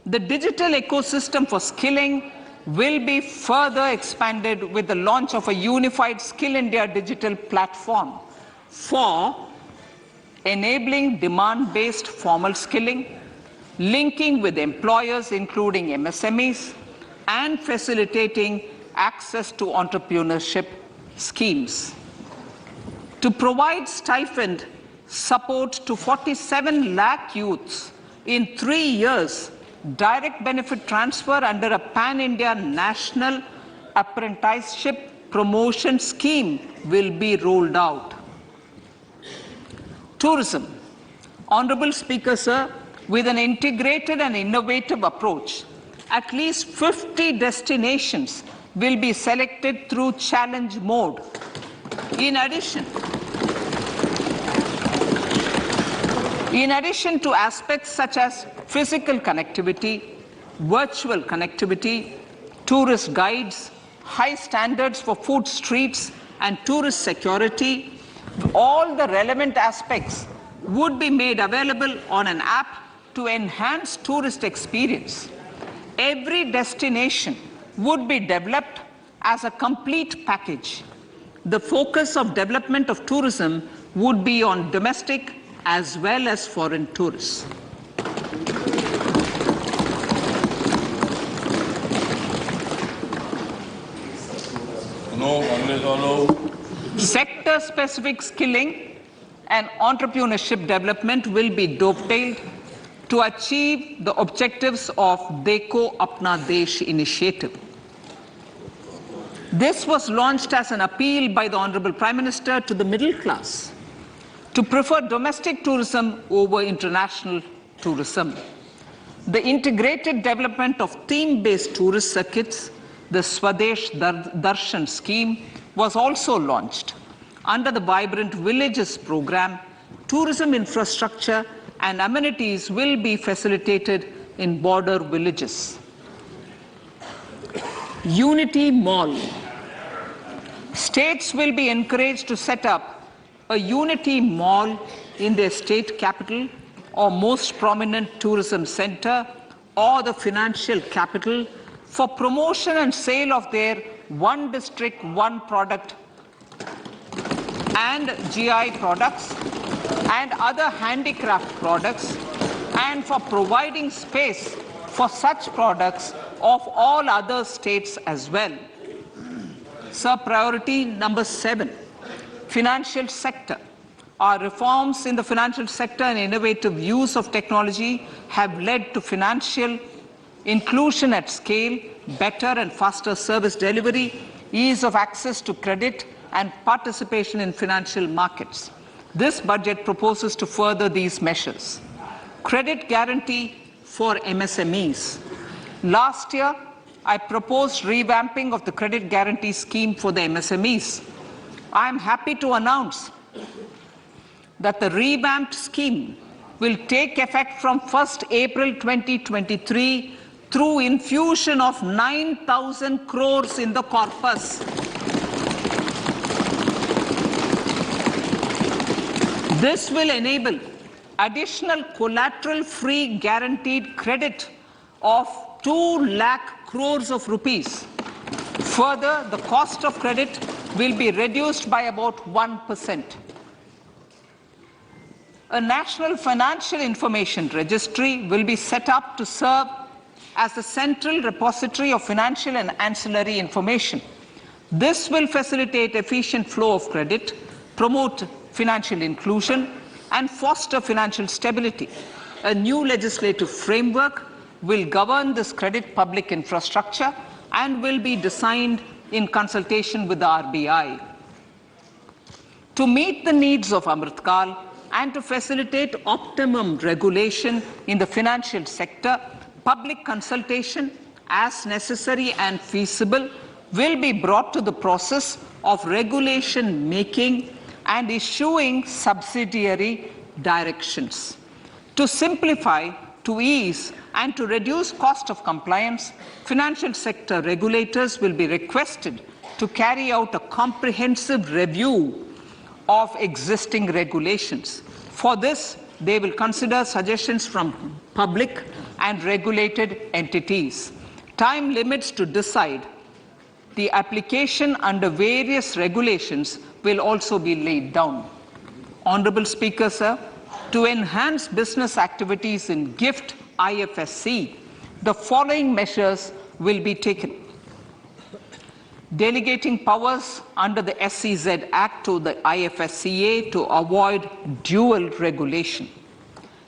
S2: The digital ecosystem for skilling will be further expanded with the launch of a unified Skill India digital platform for enabling demand-based formal skilling, linking with employers including MSMEs, and facilitating access to entrepreneurship schemes. To provide stipend support to 47 lakh youths in 3 years, direct benefit transfer under a pan-India national apprenticeship promotion scheme will be rolled out. Tourism. Honorable Speaker, sir, with an integrated and innovative approach, at least 50 destinations will be selected through challenge mode. In addition to aspects such as physical connectivity, virtual connectivity, tourist guides, high standards for food streets and tourist security. All the relevant aspects would be made available on an app to enhance tourist experience. Every destination would be developed as a complete package. The focus of development of tourism would be on domestic as well as foreign tourists. Sector-specific skilling and entrepreneurship development will be dovetailed to achieve the objectives of Dekho Apna Desh initiative. This was launched as an appeal by the Honorable Prime Minister to the middle class to prefer domestic tourism over international tourism. The integrated development of theme-based tourist circuits, the Swadesh Darshan scheme, was also launched. Under the Vibrant Villages program, tourism infrastructure and amenities will be facilitated in border villages. Unity Mall. States will be encouraged to set up a Unity Mall in their state capital or most prominent tourism center or the financial capital for promotion and sale of their one district, one product and GI products and other handicraft products, and for providing space for such products of all other states as well. Sir, priority number 7, financial sector. Our reforms in the financial sector and innovative use of technology have led to financial inclusion at scale, better and faster service delivery, ease of access to credit, and participation in financial markets. This budget proposes to further these measures. Credit guarantee for MSMEs. Last year, I proposed revamping of the credit guarantee scheme for the MSMEs. I am happy to announce that the revamped scheme will take effect from 1st April 2023 through infusion of 9,000 crores in the corpus. This will enable additional collateral-free guaranteed credit of 2 lakh crores of rupees. Further, the cost of credit will be reduced by about 1%. A national financial information registry will be set up to serve as the central repository of financial and ancillary information. This will facilitate efficient flow of credit, promote financial inclusion, and foster financial stability. A new legislative framework will govern this credit public infrastructure and will be designed in consultation with the RBI. To meet the needs of Amritkal and to facilitate optimum regulation in the financial sector, public consultation, as necessary and feasible, will be brought to the process of regulation making and issuing subsidiary directions. To simplify, to ease, and to reduce cost of compliance, financial sector regulators will be requested to carry out a comprehensive review of existing regulations. For this, they will consider suggestions from public and regulated entities. Time limits to decide the application under various regulations will also be laid down. Honorable Speaker, sir, to enhance business activities in GIFT IFSC, the following measures will be taken. Delegating powers under the SEZ Act to the IFSCA to avoid dual regulation.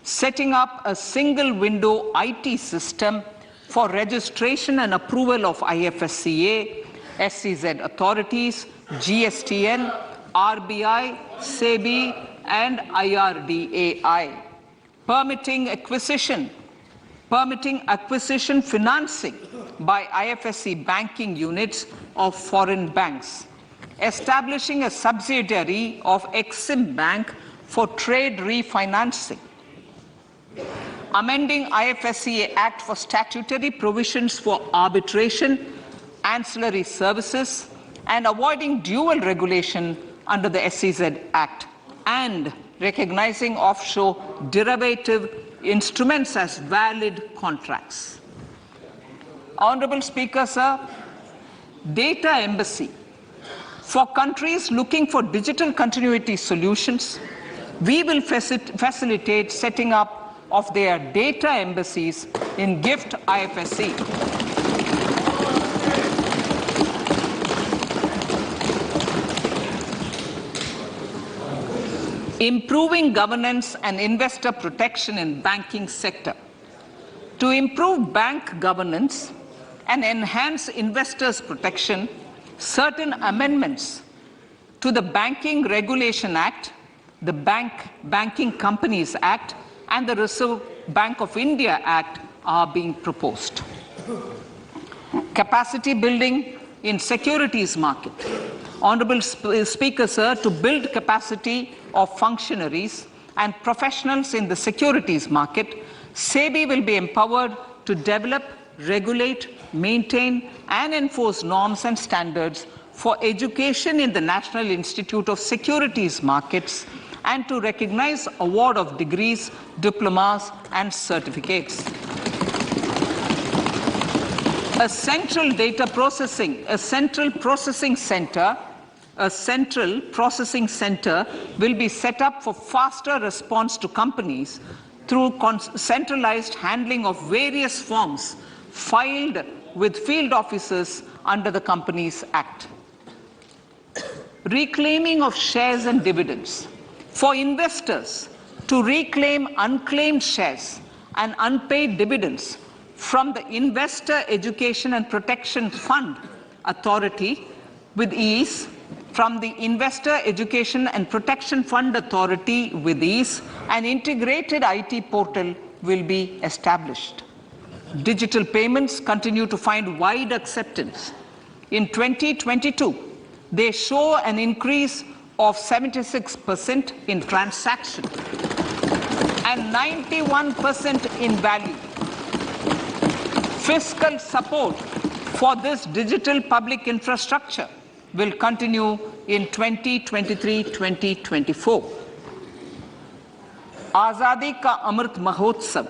S2: Setting up a single window IT system for registration and approval of IFSCA, SEZ authorities, GSTN, RBI, SEBI, and IRDAI. Permitting acquisition financing by IFSC banking units of foreign banks. Establishing a subsidiary of Exim Bank for trade refinancing. Amending IFSCA Act for statutory provisions for arbitration ancillary services, and avoiding dual regulation under the SEZ Act, and recognizing offshore derivative instruments as valid contracts. Honorable Speaker, sir, data embassy. For countries looking for digital continuity solutions, we will facilitate setting up of their data embassies in GIFT IFSC. Improving governance and investor protection in banking sector. To improve bank governance and enhance investors' protection, certain amendments to the Banking Regulation Act, the Banking Companies Act, and the Reserve Bank of India Act are being proposed. Capacity building in securities market. Honorable Speaker, sir, to build capacity of functionaries and professionals in the securities market, SEBI will be empowered to develop, regulate, maintain, and enforce norms and standards for education in the National Institute of Securities Markets, and to recognize award of degrees, diplomas, and certificates. A central processing center will be set up for faster response to companies through centralized handling of various forms filed with field officers under the Companies Act. Reclaiming of shares and dividends. For investors to reclaim unclaimed shares and unpaid dividends from the Investor Education and Protection Fund Authority with ease, from the Investor Education and Protection Fund Authority with ease, an integrated IT portal will be established. Digital payments continue to find wide acceptance. In 2022, they show an increase of 76% in transaction and 91% in value. Fiscal support for this digital public infrastructure will continue in 2023-2024. Azadi ka Amrit Mahotsav,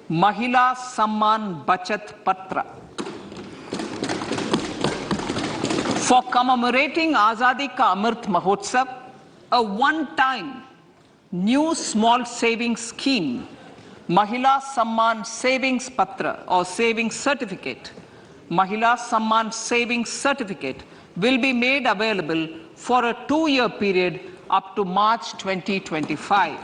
S2: Mahila Samman Bachat Patra. For commemorating Azadi ka Amrit Mahotsav, a one-time new small savings scheme, Mahila Samman Savings Patra or Savings Certificate, Mahila Samman Savings Certificate will be made available for a 2-year period up to March 2025.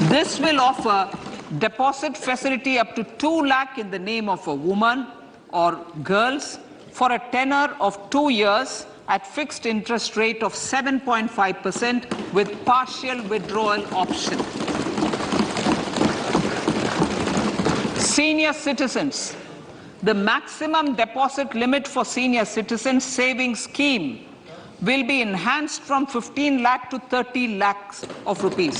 S2: This will offer deposit facility up to 2 lakh in the name of a woman or girls for a tenure of 2 years at fixed interest rate of 7.5% with partial withdrawal option. Senior citizens. The maximum deposit limit for senior citizens savings scheme will be enhanced from 15 lakh to 30 lakhs of rupees.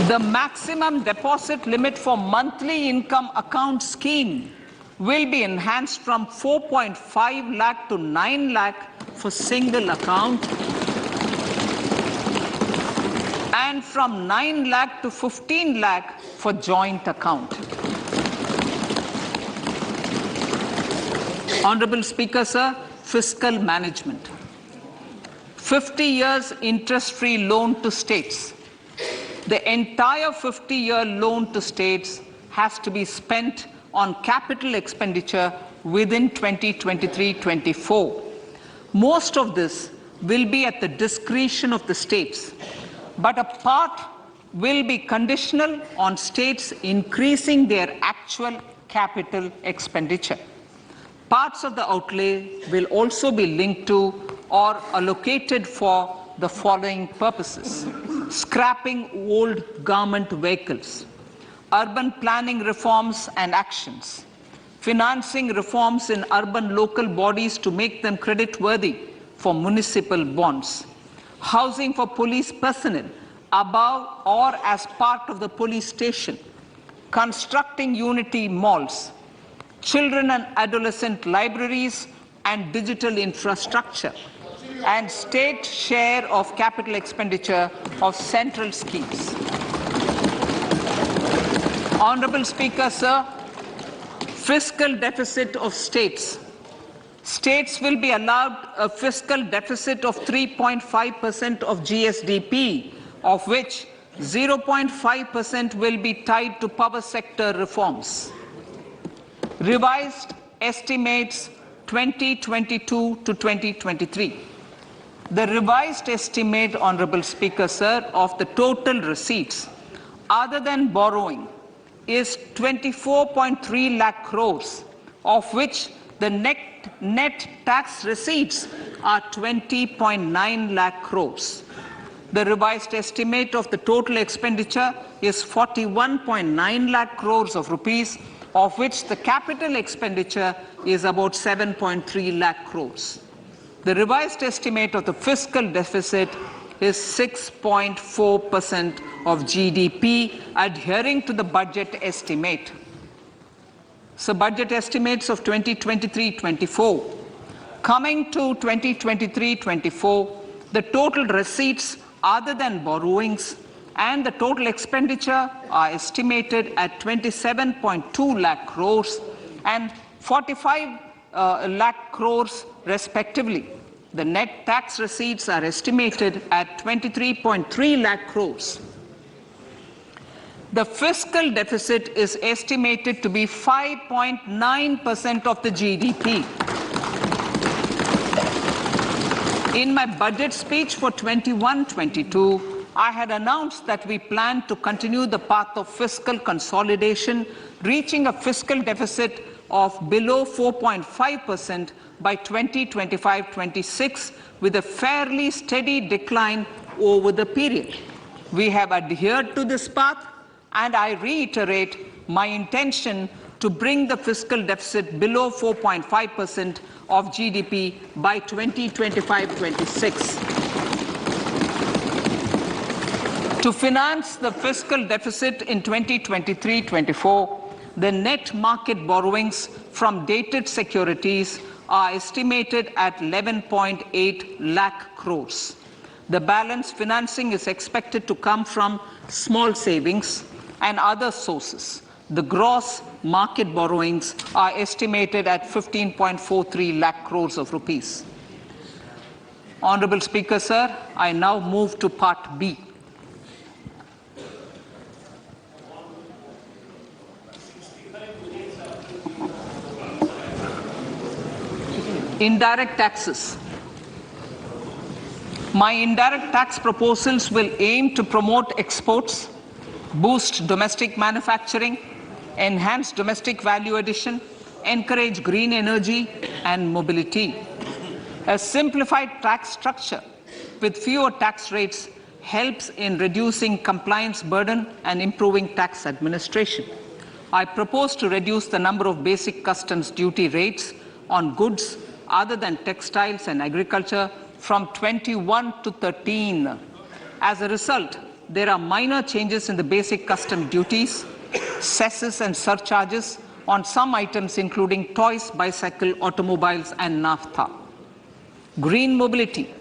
S2: The maximum deposit limit for monthly income account scheme will be enhanced from 4.5 lakh to 9 lakh for single account and from 9 lakh to 15 lakh for joint account. Honorable Speaker, sir, fiscal management. 50 years interest-free loan to states. The entire 50-year loan to states has to be spent on capital expenditure within 2023-24. Most of this will be at the discretion of the states, but a part will be conditional on states increasing their actual capital expenditure. Parts of the outlay will also be linked to or allocated for the following purposes: scrapping old government vehicles, urban planning reforms and actions, financing reforms in urban local bodies to make them credit-worthy for municipal bonds, housing for police personnel above or as part of the police station, constructing unity malls, children and adolescent libraries and digital infrastructure, and state share of capital expenditure of central schemes. Honorable Speaker, sir, fiscal deficit of states. States will be allowed a fiscal deficit of 3.5% of GSDP, of which 0.5% will be tied to power sector reforms. Revised estimates 2022 to 2023. The revised estimate, Honorable Speaker, sir, of the total receipts other than borrowing is 24.3 lakh crores, of which the net tax receipts are 20.9 lakh crores. The revised estimate of the total expenditure is 41.9 lakh crores of rupees, of which the capital expenditure is about 7.3 lakh crores. The revised estimate of the fiscal deficit is 6.4% of GDP, adhering to the budget estimate. So budget estimates of 2023-24. Coming to 2023-24, the total receipts other than borrowings and the total expenditure are estimated at 27.2 lakh crores and 45 lakh crores respectively. The net tax receipts are estimated at 23.3 lakh crores. The fiscal deficit is estimated to be 5.9% of the GDP. In my budget speech for 21-22, I had announced that we plan to continue the path of fiscal consolidation, reaching a fiscal deficit of below 4.5% by 2025-26, with a fairly steady decline over the period. We have adhered to this path, and I reiterate my intention to bring the fiscal deficit below 4.5% of GDP by 2025-26. To finance the fiscal deficit in 2023-24, the net market borrowings from dated securities are estimated at 11.8 lakh crores. The balance financing is expected to come from small savings and other sources. The gross market borrowings are estimated at 15.43 lakh crores of rupees. Honorable Speaker, sir, I now move to Part B. Indirect taxes. My indirect tax proposals will aim to promote exports, boost domestic manufacturing, enhance domestic value addition, encourage green energy and mobility. A simplified tax structure with fewer tax rates helps in reducing compliance burden and improving tax administration. I propose to reduce the number of basic customs duty rates on goods other than textiles and agriculture from 21 to 13. As a result, there are minor changes in the basic custom duties, cesses and surcharges on some items including toys, bicycle, automobiles and naphtha. Green mobility.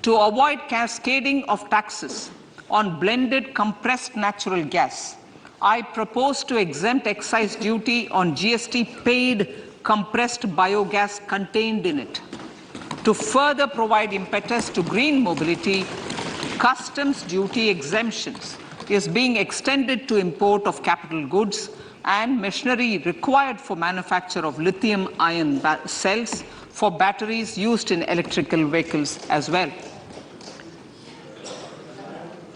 S2: To avoid cascading of taxes on blended compressed natural gas, I propose to exempt excise duty on GST paid compressed biogas contained in it. To further provide impetus to green mobility, customs duty exemptions is being extended to import of capital goods and machinery required for manufacture of lithium-ion cells for batteries used in electrical vehicles as well.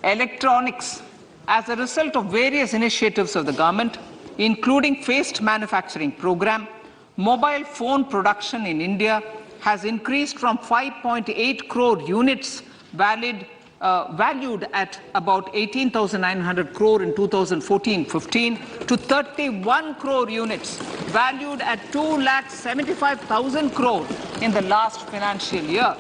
S2: Electronics. As a result of various initiatives of the government, including phased manufacturing program, mobile phone production in India has increased from 5.8 crore units valued at about 18,900 crore in 2014-15 to 31 crore units valued at 2,75,000 crore in the last financial year.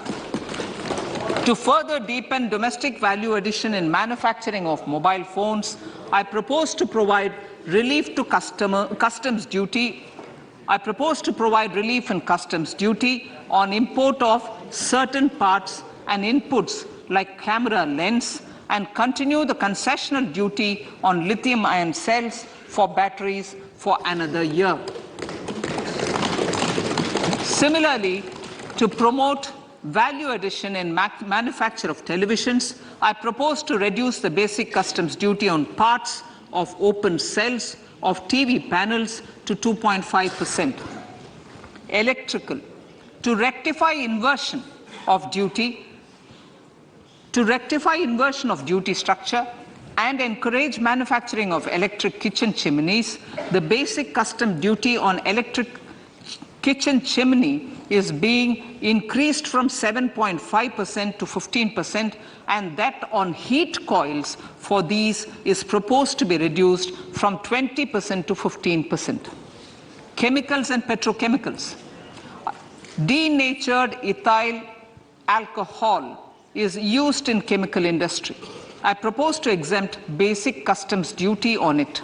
S2: To further deepen domestic value addition in manufacturing of mobile phones, I propose to provide relief to customs duty. I propose to provide relief in customs duty on import of certain parts and inputs like camera lens, and continue the concessional duty on lithium-ion cells for batteries for another year. Similarly, to promote value addition in manufacture of televisions, I propose to reduce the basic customs duty on parts of open cells of TV panels to 2.5%. Electrical, to rectify inversion of duty structure and encourage manufacturing of electric kitchen chimneys, the basic custom duty on electric kitchen chimney is being increased from 7.5% to 15%, and that on heat coils for these is proposed to be reduced from 20% to 15%. Chemicals and petrochemicals. Denatured ethyl alcohol is used in chemical industry. I propose to exempt basic customs duty on it.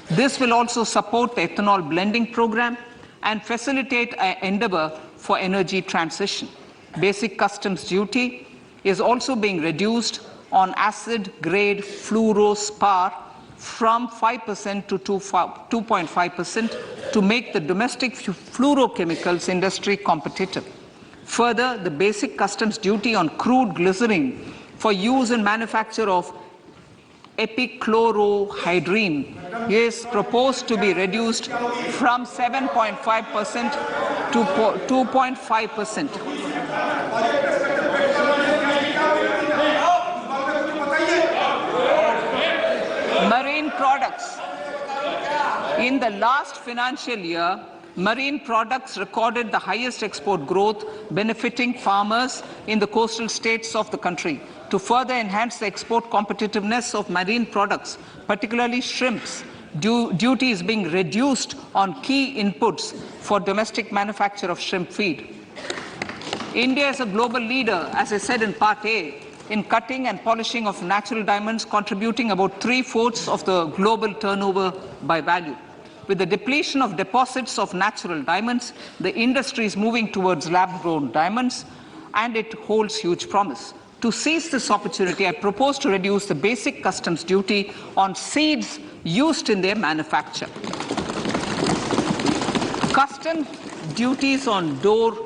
S2: This will also support the ethanol blending program and facilitate an endeavor for energy transition. Basic customs duty is also being reduced on acid-grade fluorospar from 5% to 2.5% to make the domestic fluorochemicals industry competitive. Further, the basic customs duty on crude glycerin for use in manufacture of epichlorohydrin is proposed to be reduced from 7.5% to 2.5%. Marine products. In the last financial year, marine products recorded the highest export growth, benefiting farmers in the coastal states of the country. To further enhance the export competitiveness of marine products, particularly shrimps, duty is being reduced on key inputs for domestic manufacture of shrimp feed. India is a global leader, as I said in Part A, in cutting and polishing of natural diamonds, contributing about 3/4 of the global turnover by value. With the depletion of deposits of natural diamonds, the industry is moving towards lab-grown diamonds, and it holds huge promise. To seize this opportunity, I propose to reduce the basic customs duty on seeds used in their manufacture. Customs duties on dore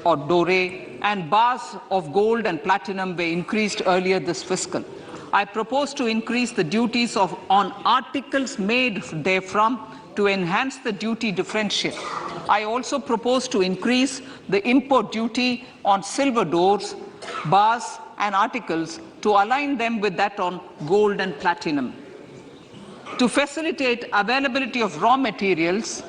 S2: and bars of gold and platinum were increased earlier this fiscal. I propose to increase the duties on articles made therefrom to enhance the duty differential. I also propose to increase the import duty on silver doors, bars and articles to align them with that on gold and platinum. To facilitate availability of raw materials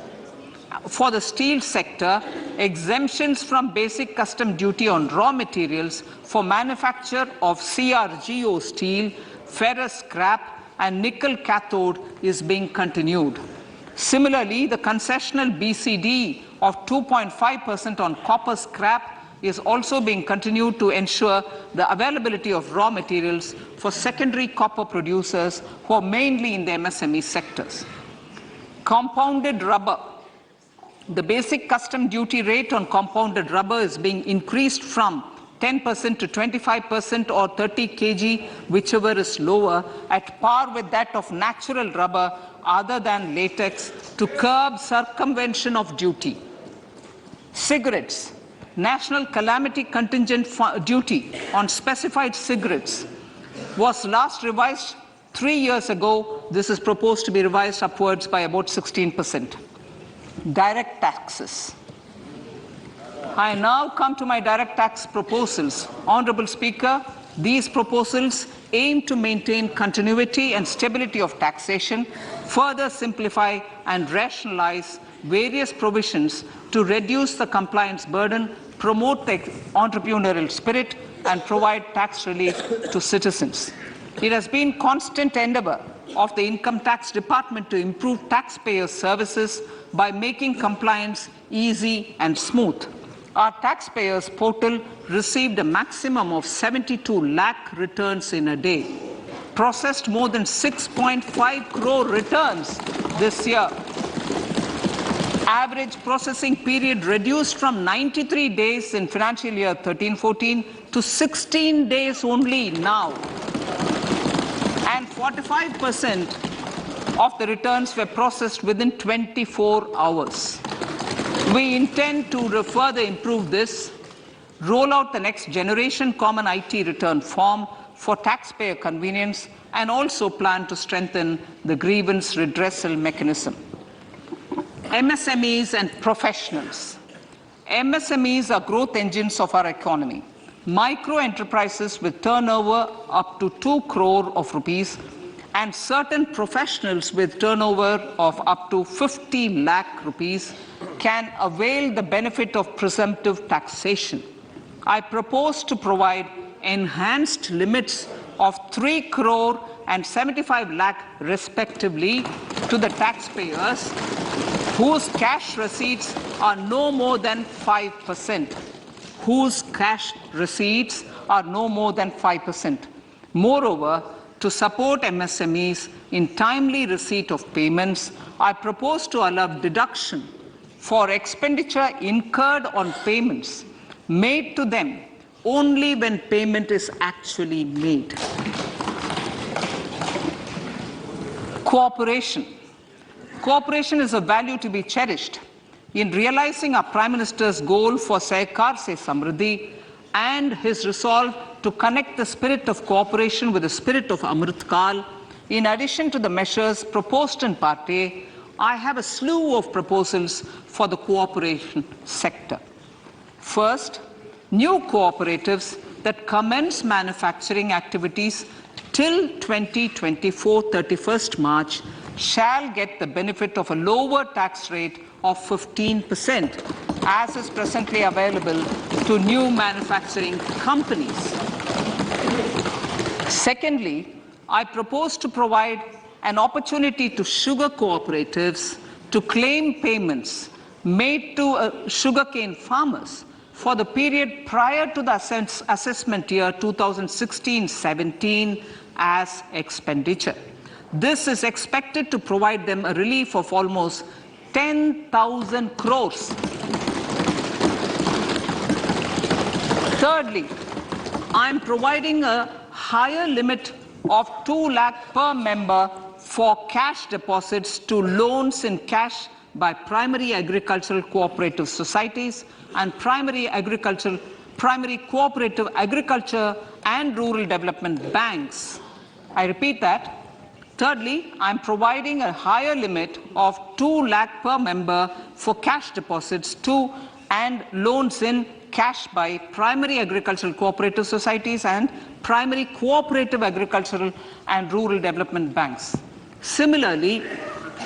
S2: for the steel sector, exemptions from basic custom duty on raw materials for manufacture of CRGO steel, ferrous scrap and nickel cathode is being continued. Similarly, the concessional BCD of 2.5% on copper scrap is also being continued to ensure the availability of raw materials for secondary copper producers who are mainly in the MSME sectors. Compounded rubber. The basic custom duty rate on compounded rubber is being increased from 10% to 25% or 30 kg, whichever is lower, at par with that of natural rubber other than latex, to curb circumvention of duty. Cigarettes. National calamity contingent duty on specified cigarettes was last revised 3 years ago. This is proposed to be revised upwards by about 16%. Direct taxes. I now come to my direct tax proposals. Honorable Speaker, these proposals aim to maintain continuity and stability of taxation, further simplify and rationalize various provisions to reduce the compliance burden, promote the entrepreneurial spirit, and provide tax relief to citizens. It has been constant endeavor of the Income Tax Department to improve taxpayers' services by making compliance easy and smooth. Our taxpayers portal received a maximum of 72 lakh returns in a day, processed more than 6.5 crore returns this year. Average processing period reduced from 93 days in financial year 13-14 to 16 days only now. And 45% of the returns were processed within 24 hours. We intend to further improve this, roll out the next generation common IT return form for taxpayer convenience, and also plan to strengthen the grievance redressal mechanism. MSMEs and professionals. MSMEs are growth engines of our economy. Micro enterprises with turnover up to 2 crore of rupees and certain professionals with turnover of up to 50 lakh rupees can avail the benefit of presumptive taxation. I propose to provide enhanced limits of 3 crore and 75 lakh respectively to the taxpayers whose cash receipts are no more than 5%. Whose cash receipts are no more than 5%. Moreover, to support MSMEs in timely receipt of payments, I propose to allow deduction for expenditure incurred on payments made to them only when payment is actually made. Cooperation. Cooperation is a value to be cherished. In realizing our Prime Minister's goal for Sehkar Se Samriddhi and his resolve to connect the spirit of cooperation with the spirit of Amrit Kal, in addition to the measures proposed in Part A, I have a slew of proposals for the cooperation sector. First, new cooperatives that commence manufacturing activities till 2024, 31st March, shall get the benefit of a lower tax rate of 15%, as is presently available to new manufacturing companies. Secondly, I propose to provide an opportunity to sugar cooperatives to claim payments made to sugarcane farmers for the period prior to the assessment year 2016-17 as expenditure. This is expected to provide them a relief of almost 10,000 crores. Thirdly, I am providing a higher limit of 2 lakh per member for cash deposits to loans in cash by primary agricultural cooperative societies and primary cooperative agriculture and rural development banks. I repeat that. Thirdly, I am providing a higher limit of 2 lakh per member for cash deposits to and loans in cash by primary agricultural cooperative societies and primary cooperative agricultural and rural development banks. Similarly,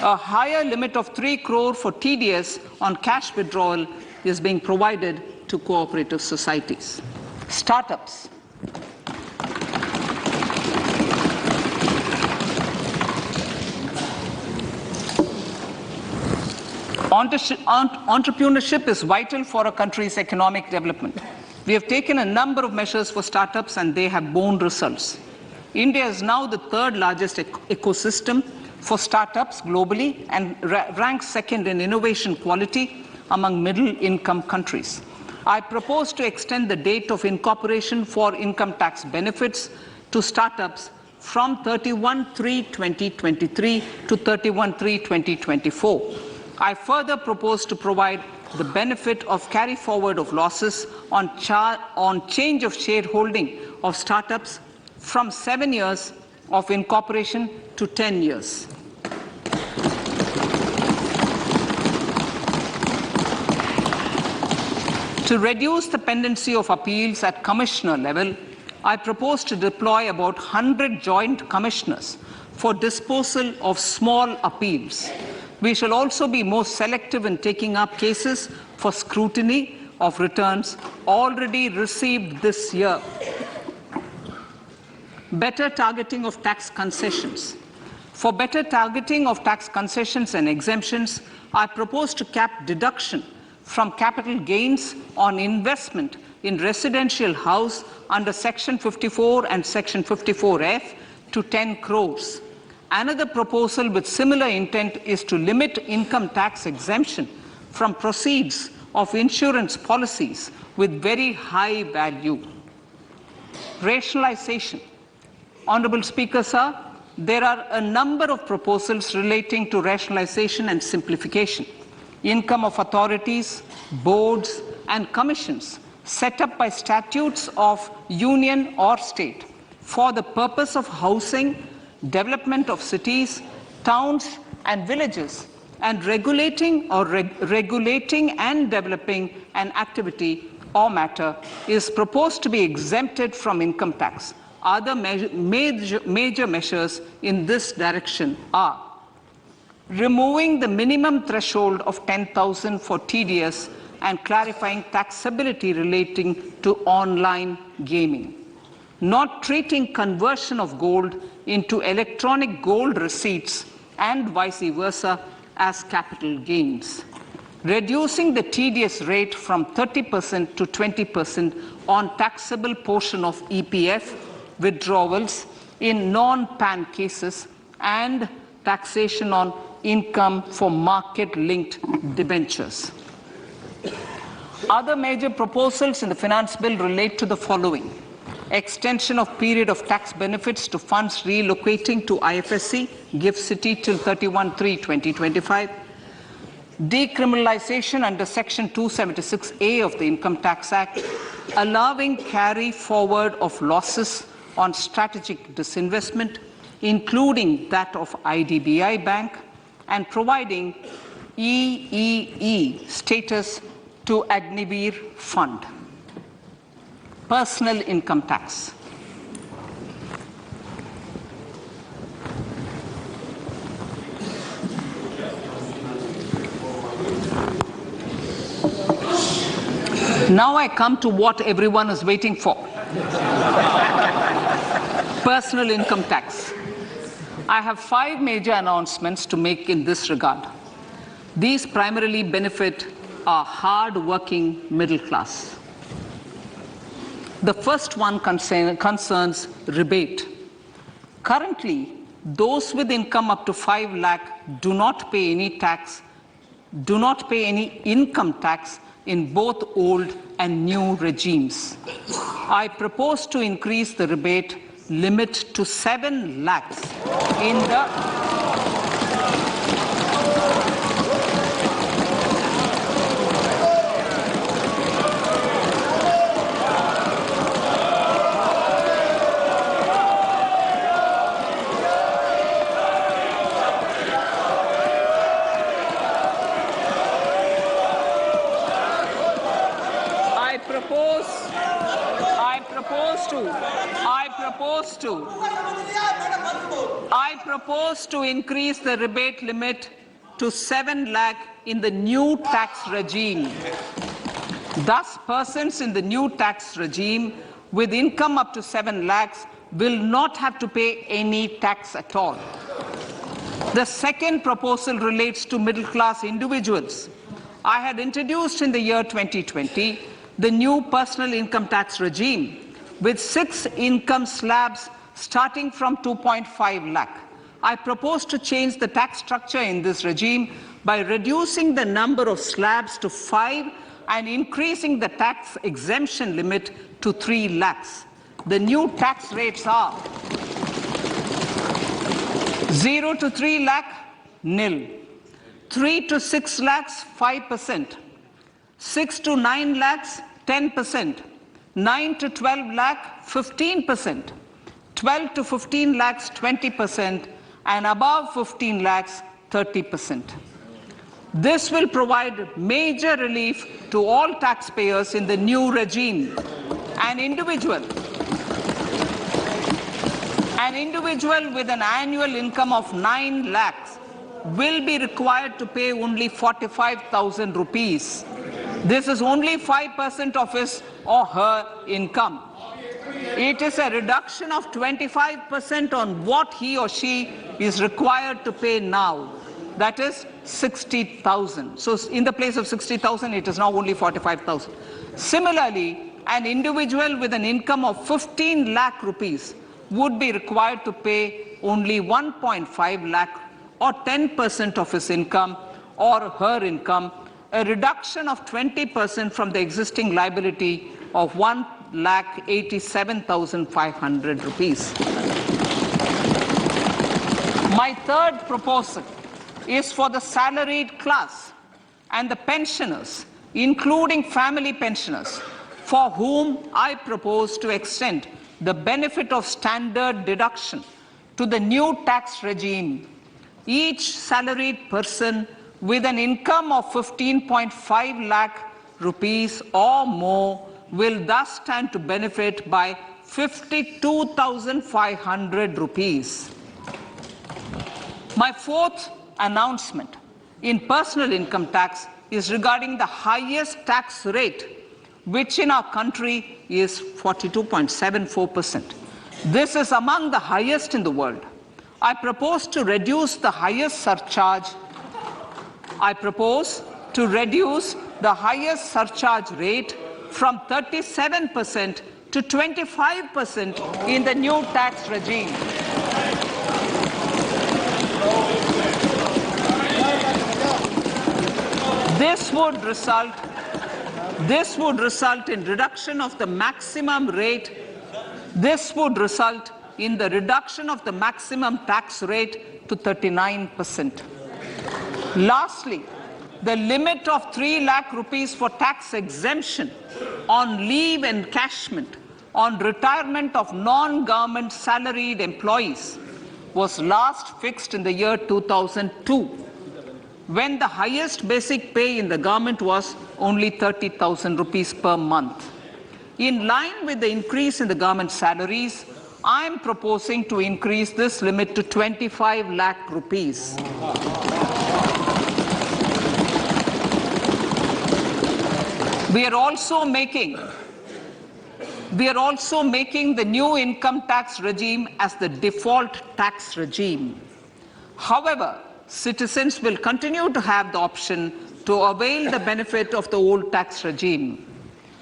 S2: a higher limit of 3 crore for TDS on cash withdrawal is being provided to cooperative societies. Startups. Entrepreneurship is vital for a country's economic development. We have taken a number of measures for startups and they have borne results. India is now the third largest ecosystem for startups globally and ranks second in innovation quality among middle-income countries. I propose to extend the date of incorporation for income tax benefits to startups from 31/3/2023 to 31/3/2024. I further propose to provide the benefit of carry forward of losses on change of shareholding of startups from 7 years of incorporation to 10 years. To reduce the pendency of appeals at commissioner level, I propose to deploy about 100 joint commissioners for disposal of small appeals. We shall also be more selective in taking up cases for scrutiny of returns already received this year. Better targeting of tax concessions. For better targeting of tax concessions and exemptions, I propose to cap deduction from capital gains on investment in residential house under Section 54 and Section 54F to 10 crores. Another proposal with similar intent is to limit income tax exemption from proceeds of insurance policies with very high value. Rationalization. Honorable Speaker, sir, there are a number of proposals relating to rationalization and simplification. Income of authorities, boards, and commissions set up by statutes of union or state for the purpose of housing, development of cities, towns, and villages, and regulating and developing an activity or matter is proposed to be exempted from income tax. Other major measures in this direction are removing the minimum threshold of 10,000 for TDS and clarifying taxability relating to online gaming, not treating conversion of gold into electronic gold receipts and vice versa as capital gains, reducing the TDS rate from 30% to 20% on taxable portion of EPF withdrawals in non-PAN cases, and taxation on income for market-linked debentures. Other major proposals in the finance bill relate to the following: extension of period of tax benefits to funds relocating to IFSC, GIFT City till 31/3/2025, decriminalization under Section 276A of the Income Tax Act, allowing carry forward of losses on strategic disinvestment, including that of IDBI Bank, and providing EEE status to Agniveer Fund. Personal income tax. Now I come to what everyone is waiting for. Personal income tax. I have 5 major announcements to make in this regard. These primarily benefit our hard-working middle class. The first one concerns rebate. Currently, those with income up to 5 lakh do not pay any income tax in both old and new regimes. I propose to increase the rebate limit to 7 lakhs in the I propose to increase the rebate limit to 7 lakh in the new tax regime. Thus, persons in the new tax regime with income up to 7 lakhs will not have to pay any tax at all. The second proposal relates to middle-class individuals. I had introduced in the year 2020 the new personal income tax regime with 6 income slabs starting from 2.5 lakh. I propose to change the tax structure in this regime by reducing the number of slabs to 5 and increasing the tax exemption limit to 3 lakhs. The new tax rates are 0 to 3 lakh, nil. 3 to 6 lakhs, 5%. 6 to 9 lakhs, 10%. 9 to 12 lakh, 15%. 12 to 15 lakhs, 20%. And above 15 lakhs, 30%. This will provide major relief to all taxpayers in the new regime. An individual with an annual income of 9 lakhs will be required to pay only 45,000 rupees. This is only 5% of his or her income. It is a reduction of 25% on what he or she is required to pay now. That is 60,000. So in the place of 60,000, it is now only 45,000. Similarly, an individual with an income of 15 lakh rupees would be required to pay only 1.5 lakh or 10% of his income or her income, a reduction of 20% from the existing liability of 1,87,500 rupees. My third proposal is for the salaried class and the pensioners, including family pensioners, for whom I propose to extend the benefit of standard deduction to the new tax regime. Each salaried person with an income of 15.5 lakh rupees or more will thus stand to benefit by 52,500 rupees. My fourth announcement in personal income tax is regarding the highest tax rate, which in our country is 42.74%. This is among the highest in the world. I propose to reduce the highest surcharge. Rate from 37% to 25% in the new tax regime. This would result in reduction of the maximum rate. This would result in the reduction of the maximum tax rate to 39%. Lastly, the limit of 3 lakh rupees for tax exemption on leave encashment on retirement of non-government salaried employees was last fixed in the year 2002, when the highest basic pay in the government was only 30,000 rupees per month. In line with the increase in the government salaries, I am proposing to increase this limit to 25 lakh rupees. We are also making the new income tax regime as the default tax regime. However, citizens will continue to have the option to avail the benefit of the old tax regime.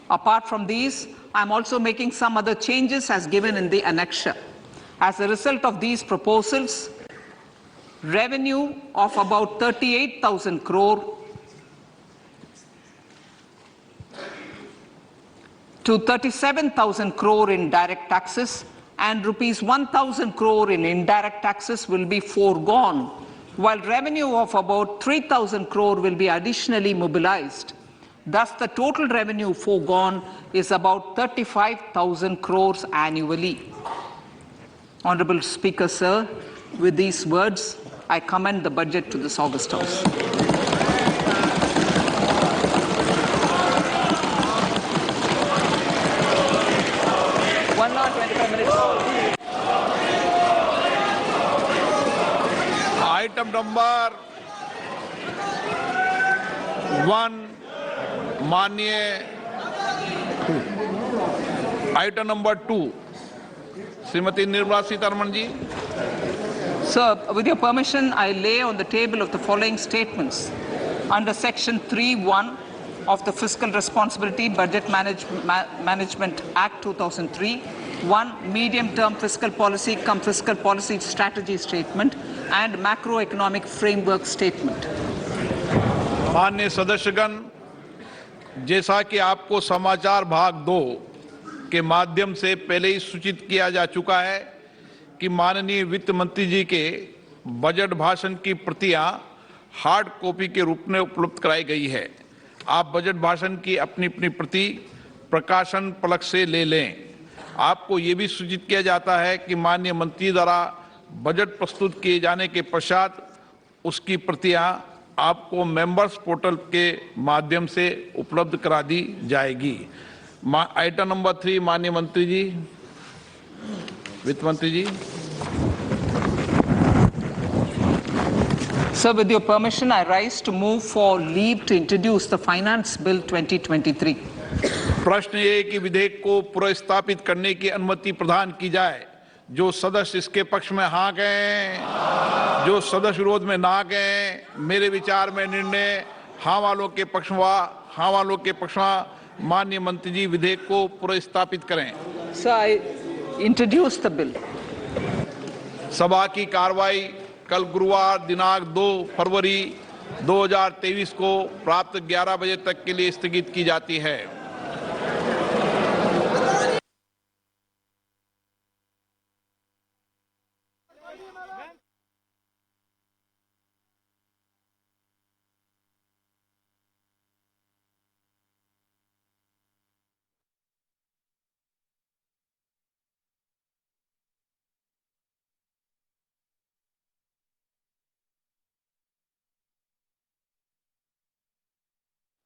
S2: Apart from these, I am also making some other changes as given in the annexure. As a result of these proposals, revenue of about 38,000 crore to 37,000 crore in direct taxes and rupees 1,000 crore in indirect taxes will be foregone, while revenue of about 3,000 crore will be additionally mobilized. Thus, the total revenue foregone is about 35,000 crores annually. Honorable Speaker, sir, with these words, I commend the budget to this August House.
S3: Item number 1, माननीय item number 2 Shrimati Nirmala Sitharaman ji.
S2: Sir, with your permission, I lay on the table of the following statements. Under Section 3(1) of the Fiscal Responsibility Budget Management Act 2003, 1. Medium-term fiscal policy cum fiscal policy strategy statement and macroeconomic framework statement.
S3: माननीय सदस्यगण, जैसा कि आपको समाचार भाग 2 के माध्यम से पहले ही सूचित किया जा चुका है कि माननीय वित्त मंत्री जी के बजट भाषण की प्रतियां हार्ड कॉपी के रूप में उपलब्ध कराई गई है. आप बजट भाषण की अपनी अपनी प्रति प्रकाशन पलक से ले लें. आपको ये भी सूचित किया जाता है कि माननीय मंत्री द्वारा बजट प्रस्तुत किए जाने के पश्चात उसकी प्रतियां आपको मेंबर्स पोर्टल के माध्यम से उपलब्ध करा दी जाएगी. आइटम नंबर 3, माननीय मंत्री जी, वित्त मंत्री जी.
S2: Sir, with your permission, I rise to move for leave to introduce the Finance Bill 2023.
S3: प्रश्न ये कि विधेयक को पुनर्स्थापित करने की अनुमति प्रदान की जाए. जो सदस्य इसके पक्ष में हाँ गए, जो सदस्य विरोध में ना गए, मेरे विचार में निर्णय हाँ वालों के पक्ष में माननीय मंत्री जी विधेयक को पुनर्स्थापित करें.
S2: Sir, I introduce the bill.
S3: सभा की कार्रवाई कल गुरुवार दिनांक 2 फरवरी 2023 को प्राप्त 11 बजे तक के लिए स्थगित की जाती है।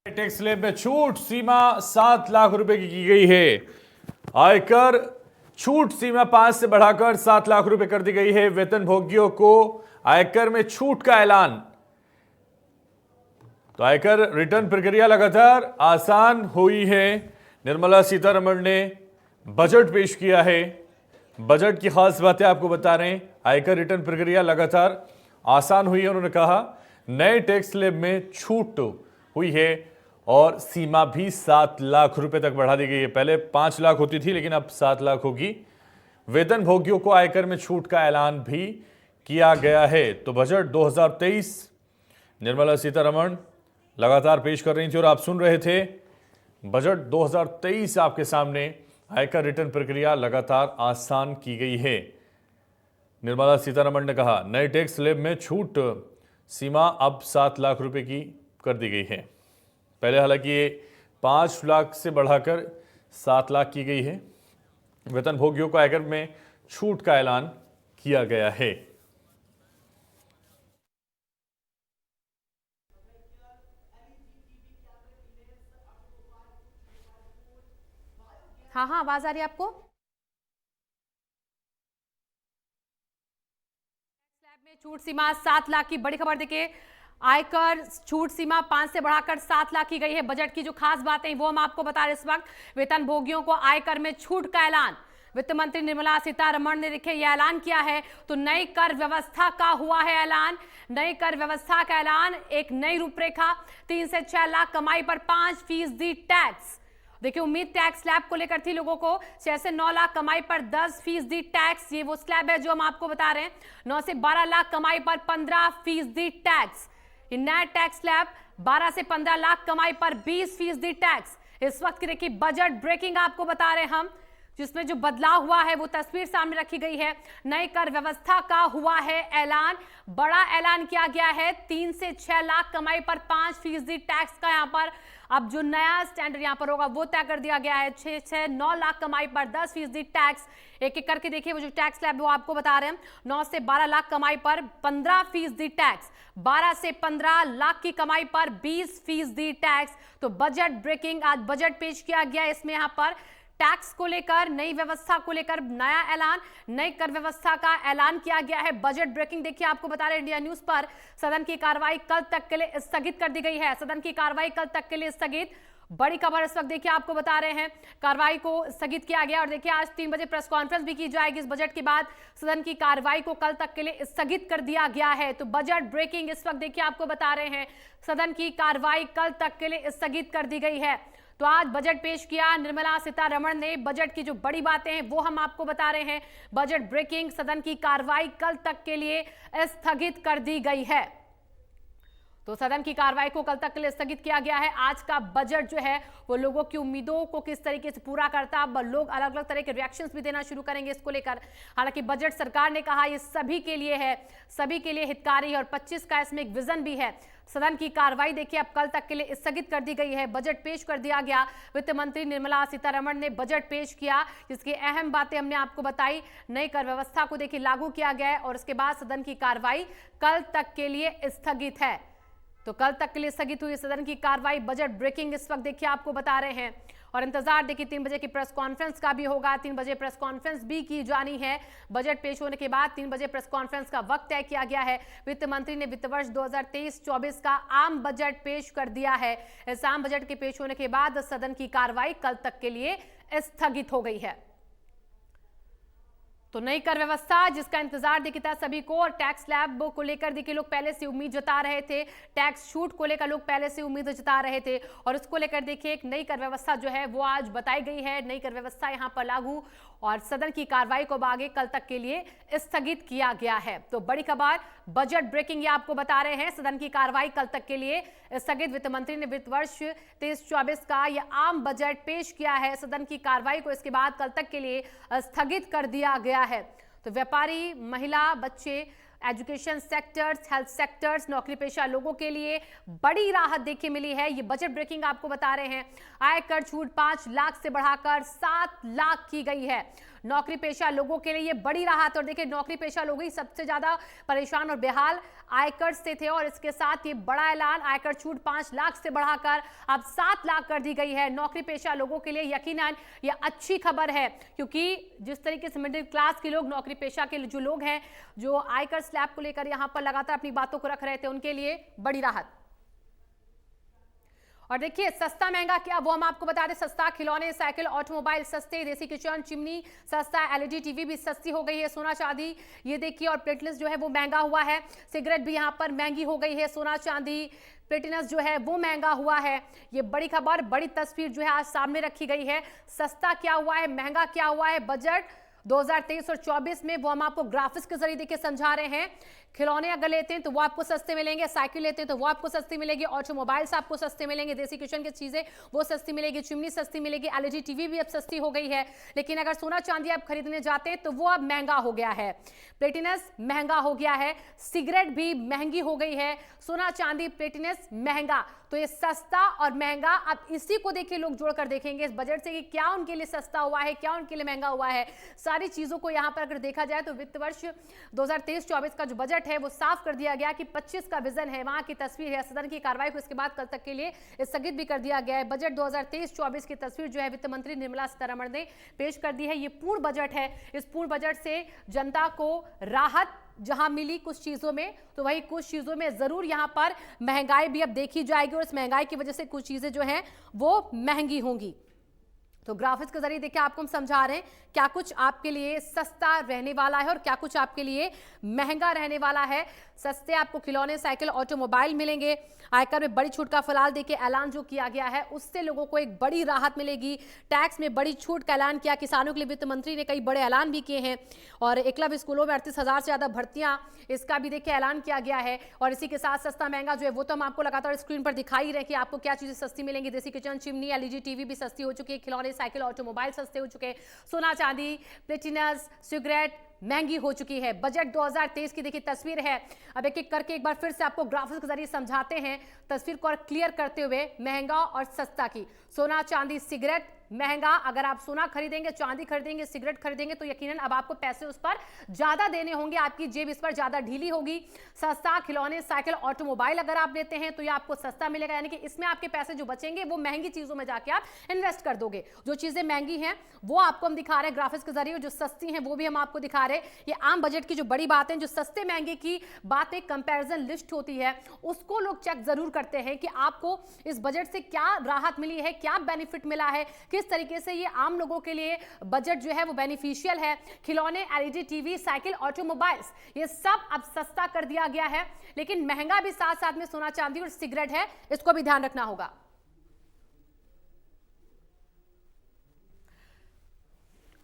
S4: टैक्स स्लैब में छूट सीमा 7 लाख रुपए की गई है। आयकर छूट सीमा 5 से बढ़ाकर 7 लाख रुपए कर दी गई है। वेतन भोगियों को आयकर में छूट का ऐलान। तो आयकर रिटर्न प्रक्रिया लगातार आसान हुई है। निर्मला सीतारमण ने बजट पेश किया है। बजट की खास बातें आपको बता रहे हैं। आयकर रिटर्न प्रक्रिया लगातार आसान हुई है। उन्होंने कहा नए टैक्स स्लैब में छूट हुई है और सीमा भी 7 लाख रुपए तक बढ़ा दी गई है। पहले 5 लाख होती थी, लेकिन अब 7 लाख होगी। वेतन भोगियों को आयकर में छूट का ऐलान भी किया गया है। तो बजट 2023 निर्मला सीतारमण लगातार पेश कर रही थी और आप सुन रहे थे। बजट 2023 आपके सामने। आयकर रिटर्न प्रक्रिया लगातार आसान की गई है। निर्मला सीतारमण ने कहा नए टैक्स स्लैब में छूट सीमा अब 7 लाख रुपए की कर दी गई है। पहले हालांकि ये 5 लाख से बढ़ाकर 7 लाख की गई है। वेतन भोगियों को आयकर में छूट का ऐलान किया गया है।
S5: हाँ, आवाज आ रही है आपको? स्लैब में छूट सीमा 7 लाख की बड़ी खबर देखिए। आयकर छूट सीमा 5 से बढ़ाकर 7 लाख की गई है। बजट की जो खास बातें हैं वो हम आपको बता रहे हैं इस वक्त। वेतन भोगियों को आयकर में छूट का ऐलान। वित्त मंत्री निर्मला सीतारमण ने देखिए यह ऐलान किया है। तो नई कर व्यवस्था का हुआ है ऐलान। नई कर व्यवस्था का ऐलान, एक नई रूपरेखा। 3 से 6 लाख कमाई पर 5% टैक्स। देखिए उम्मीद टैक्स स्लैब को लेकर थी लोगों को। 6 से 9 लाख कमाई पर 10% टैक्स। ये वो स्लैब है जो हम आपको बता रहे हैं। 9 से 12 लाख कमाई पर 15% टैक्स। ये नया टैक्स स्लैब 12 से 15 लाख कमाई पर 20% टैक्स। इस वक्त की देखिए बजट ब्रेकिंग आपको बता रहे हैं हम, जिसमें जो बदलाव हुआ है वो तस्वीर सामने रखी गई है। नई कर व्यवस्था का हुआ है ऐलान। बड़ा ऐलान किया गया है। 3 से 6 लाख कमाई पर 5% टैक्स का यहां पर अब जो नया स्टैंडर्ड यहां पर होगा वो तय कर दिया गया है। 6 से 9 लाख कमाई पर 10% टैक्स। एक एक करके देखिए वो जो टैक्स स्लैब वो आपको बता रहे हैं। 9 से 12 लाख कमाई पर 15% टैक्स। 12 से 15 लाख की कमाई पर 20% टैक्स। तो बजट ब्रेकिंग आज बजट पेश किया गया। इसमें यहां पर टैक्स को लेकर, नई व्यवस्था को लेकर नया ऐलान, नई कर व्यवस्था का ऐलान किया गया है। बजट ब्रेकिंग देखिए आपको बता रहे हैं इंडिया न्यूज पर। सदन की कार्रवाई कल तक के लिए स्थगित कर दी गई है। सदन की कार्रवाई कल तक के लिए स्थगित। बड़ी खबर इस वक्त देखिए आपको बता रहे हैं। कार्रवाई को स्थगित किया गया और देखिए आज 3 बजे प्रेस कॉन्फ्रेंस भी की जाएगी। इस बजट के बाद सदन की कार्रवाई को कल तक के लिए स्थगित कर दिया गया है। तो बजट ब्रेकिंग इस वक्त देखिए आपको बता रहे हैं। सदन की कार्रवाई कल तक के लिए स्थगित कर दी गई है। तो आज बजट पेश किया निर्मला सीतारमण ने। बजट की जो बड़ी बातें हैं वो हम आपको बता रहे हैं। बजट ब्रेकिंग, सदन की कार्रवाई कल तक के लिए स्थगित कर दी गई है। तो सदन की कार्रवाई को कल तक के लिए स्थगित किया गया है। आज का बजट जो है वो लोगों की उम्मीदों को किस तरीके से पूरा करता, अब लोग अलग अलग तरह के रिएक्शंस भी देना शुरू करेंगे इसको लेकर। हालांकि बजट सरकार ने कहा ये सभी के लिए है, सभी के लिए हितकारी है और 25 का इसमें एक विजन भी है। सदन की कार्रवाई देखिए अब कल तक के लिए स्थगित कर दी गई है। बजट पेश कर दिया गया। वित्त मंत्री निर्मला सीतारमण ने बजट पेश किया, जिसकी अहम बातें हमने आपको बताई। नई कर व्यवस्था को देखिए लागू किया गया है और उसके बाद सदन की कार्रवाई कल तक के लिए स्थगित है। तो कल तक के लिए स्थगित हुई सदन की कार्रवाई। बजट ब्रेकिंग इस वक्त देखिए आपको बता रहे हैं और इंतजार देखिए 3 बजे की प्रेस कॉन्फ्रेंस का भी होगा। 3 बजे प्रेस कॉन्फ्रेंस भी की जानी है। बजट पेश होने के बाद 3 बजे प्रेस कॉन्फ्रेंस का वक्त तय किया गया है। वित्त मंत्री ने वित्त वर्ष 2023-24 का आम बजट पेश कर दिया है। इस आम बजट के पेश होने के बाद सदन की कार्रवाई कल तक के लिए स्थगित हो गई है। तो नई कर व्यवस्था जिसका इंतजार देखिए था सभी को, और टैक्स स्लैब को लेकर देखिए लोग पहले से उम्मीद जता रहे थे, टैक्स छूट को लेकर लोग पहले से उम्मीद जता रहे थे, और इसको लेकर देखिए एक नई कर व्यवस्था जो है वो आज बताई गई है। नई कर व्यवस्था यहां पर लागू, और सदन की कार्रवाई को आगे कल तक के लिए स्थगित किया गया है। तो बड़ी खबर, बजट ब्रेकिंग ये आपको बता रहे हैं, सदन की कार्रवाई कल तक के लिए स्थगित। वित्त मंत्री ने वित्त वर्ष 23-24 का यह आम बजट पेश किया है, सदन की कार्रवाई को इसके बाद कल तक के लिए स्थगित कर दिया गया है। तो व्यापारी, महिला, बच्चे, एजुकेशन सेक्टर्स, हेल्थ सेक्टर्स, नौकरी पेशा लोगों के लिए बड़ी राहत देखिए मिली है। ये बजट ब्रेकिंग आपको बता रहे हैं। आयकर छूट 5 लाख से बढ़ाकर 7 लाख की गई है। नौकरी पेशा लोगों के लिए ये बड़ी राहत, और देखिए नौकरी पेशा लोग ही सबसे ज्यादा परेशान और बेहाल आयकर से थे, और इसके साथ ये बड़ा ऐलान, आयकर छूट 5 लाख से बढ़ाकर अब 7 लाख कर दी गई है। नौकरी पेशा लोगों के लिए यकीनन ये अच्छी खबर है, क्योंकि जिस तरीके से मिडिल क्लास के लोग, नौकरी पेशा के जो लोग हैं, जो आयकर स्लैब को लेकर यहां पर लगातार अपनी बातों को रख रहे थे, उनके लिए बड़ी राहत। और देखिए सस्ता महंगा क्या, वो हम आपको बता दें। सस्ता खिलौने, साइकिल, ऑटोमोबाइल सस्ते, देसी किचन चिमनी सस्ता, एलईडी टीवी भी सस्ती हो गई है। सोना चांदी ये देखिए, और प्लेटलेस जो है वो महंगा हुआ है। सिगरेट भी यहाँ पर महंगी हो गई है। सोना चांदी, प्लेटिनस जो है वो महंगा हुआ है। ये बड़ी खबर, बड़ी तस्वीर जो है आज सामने रखी गई है। सस्ता क्या हुआ है, महंगा क्या हुआ है बजट 2023 और 24 में, वो हम आपको ग्राफिक्स के जरिए देखिए समझा रहे हैं। खिलौने अगर लेते हैं तो वो आपको सस्ते मिलेंगे, साइकिल लेते हैं तो वो आपको सस्ती मिलेगी, ऑटोमोबाइल्स आपको सस्ते मिलेंगे, देसी किचन की चीजें वो सस्ती मिलेगी, चिमनी सस्ती मिलेगी, एलईडी टीवी भी अब सस्ती हो गई है। लेकिन अगर सोना चांदी आप खरीदने जाते हैं तो वो अब महंगा हो गया है। प्लेटिनस महंगा हो गया है, सिगरेट भी महंगी हो गई है, सोना चांदी प्लेटिनस महंगा। तो ये सस्ता और महंगा, अब इसी को देखिए लोग जोड़कर देखेंगे इस बजट से कि क्या उनके लिए सस्ता हुआ है, क्या उनके लिए महंगा हुआ है। सारी चीजों को यहां पर अगर देखा जाए तो वित्त वर्ष 2023-24 का जो बजट है वो साफ कर दिया गया कि 25 का विजन है, वहां की तस्वीर है। सदन की कार्रवाई को इसके बाद कल तक के लिए स्थगित भी कर दिया गया है। बजट 2023-24 की तस्वीर जो है वित्त मंत्री निर्मला सीतारमण ने पेश कर दी है। ये पूर्ण बजट है। इस पूर्ण बजट से जनता को राहत जहां मिली कुछ चीजों में, तो वही कुछ चीजों में जरूर यहां पर महंगाई भी अब देखी जाएगी, और इस महंगाई की वजह से कुछ चीजें जो हैं वो महंगी होंगी। तो ग्राफिक्स के जरिए देखिए आपको हम समझा रहे हैं क्या कुछ आपके लिए सस्ता रहने वाला है और क्या कुछ आपके लिए महंगा रहने वाला है। सस्ते आपको खिलौने, साइकिल, ऑटोमोबाइल मिलेंगे। आयकर में बड़ी छूट का फिलहाल देखिए ऐलान जो किया गया है उससे लोगों को एक बड़ी राहत मिलेगी। टैक्स में बड़ी छूट का ऐलान किया किसानों के लिए, वित्त मंत्री ने कई बड़े ऐलान भी किए हैं। और एकलव्य स्कूलों में 38,000 से ज्यादा भर्तियां, इसका भी देखिए ऐलान किया गया है। और इसी के साथ सस्ता महंगा जो है वो तो हम आपको लगातार स्क्रीन पर दिखाई ही रहे कि आपको क्या चीजें सस्ती मिलेंगी। देसी किचन चिमनी, एलईडी टीवी भी सस्ती हो चुकी है, खिलौने, साइकिल, ऑटोमोबाइल सस्ते हो चुके हैं, सोना चांदी, प्लेटिनस, सिगरेट महंगी हो चुकी है। बजट 2023 की देखिए तस्वीर है। अब एक एक करके एक बार फिर से आपको ग्राफिक्स के जरिए समझाते हैं, तस्वीर को और क्लियर करते हुए महंगा और सस्ता की। सोना चांदी सिगरेट महंगा, अगर आप सोना खरीदेंगे, चांदी खरीदेंगे, सिगरेट खरीदेंगे तो यकीनन अब आपको पैसे उस पर ज्यादा देने होंगे, आपकी जेब इस पर ज्यादा ढीली होगी। सस्ता खिलौने, साइकिल, ऑटोमोबाइल अगर आप लेते हैं तो ये आपको सस्ता मिलेगा, यानी कि इसमें आपके पैसे जो बचेंगे वो महंगी चीजों में जाके आप इन्वेस्ट कर दोगे। जो चीजें महंगी हैं वो आपको हम दिखा रहे हैं ग्राफिक्स के जरिए, जो सस्ती हैं वो भी हम आपको दिखा रहे हैं। ये आम बजट की जो बड़ी बात है, जो सस्ते महंगे की बात, एक कंपैरिजन लिस्ट होती है उसको लोग चेक जरूर करते हैं कि आपको इस बजट से क्या राहत मिली है, क्या बेनिफिट मिला है, किस तरीके से ये आम लोगों के लिए बजट जो है वो बेनिफिशियल है। खिलौने, एलईडी टीवी, साइकिल, ऑटोमोबाइल्स ये सब अब सस्ता कर दिया गया है, लेकिन महंगा भी साथ साथ में सोना चांदी और सिगरेट है, इसको भी ध्यान रखना होगा।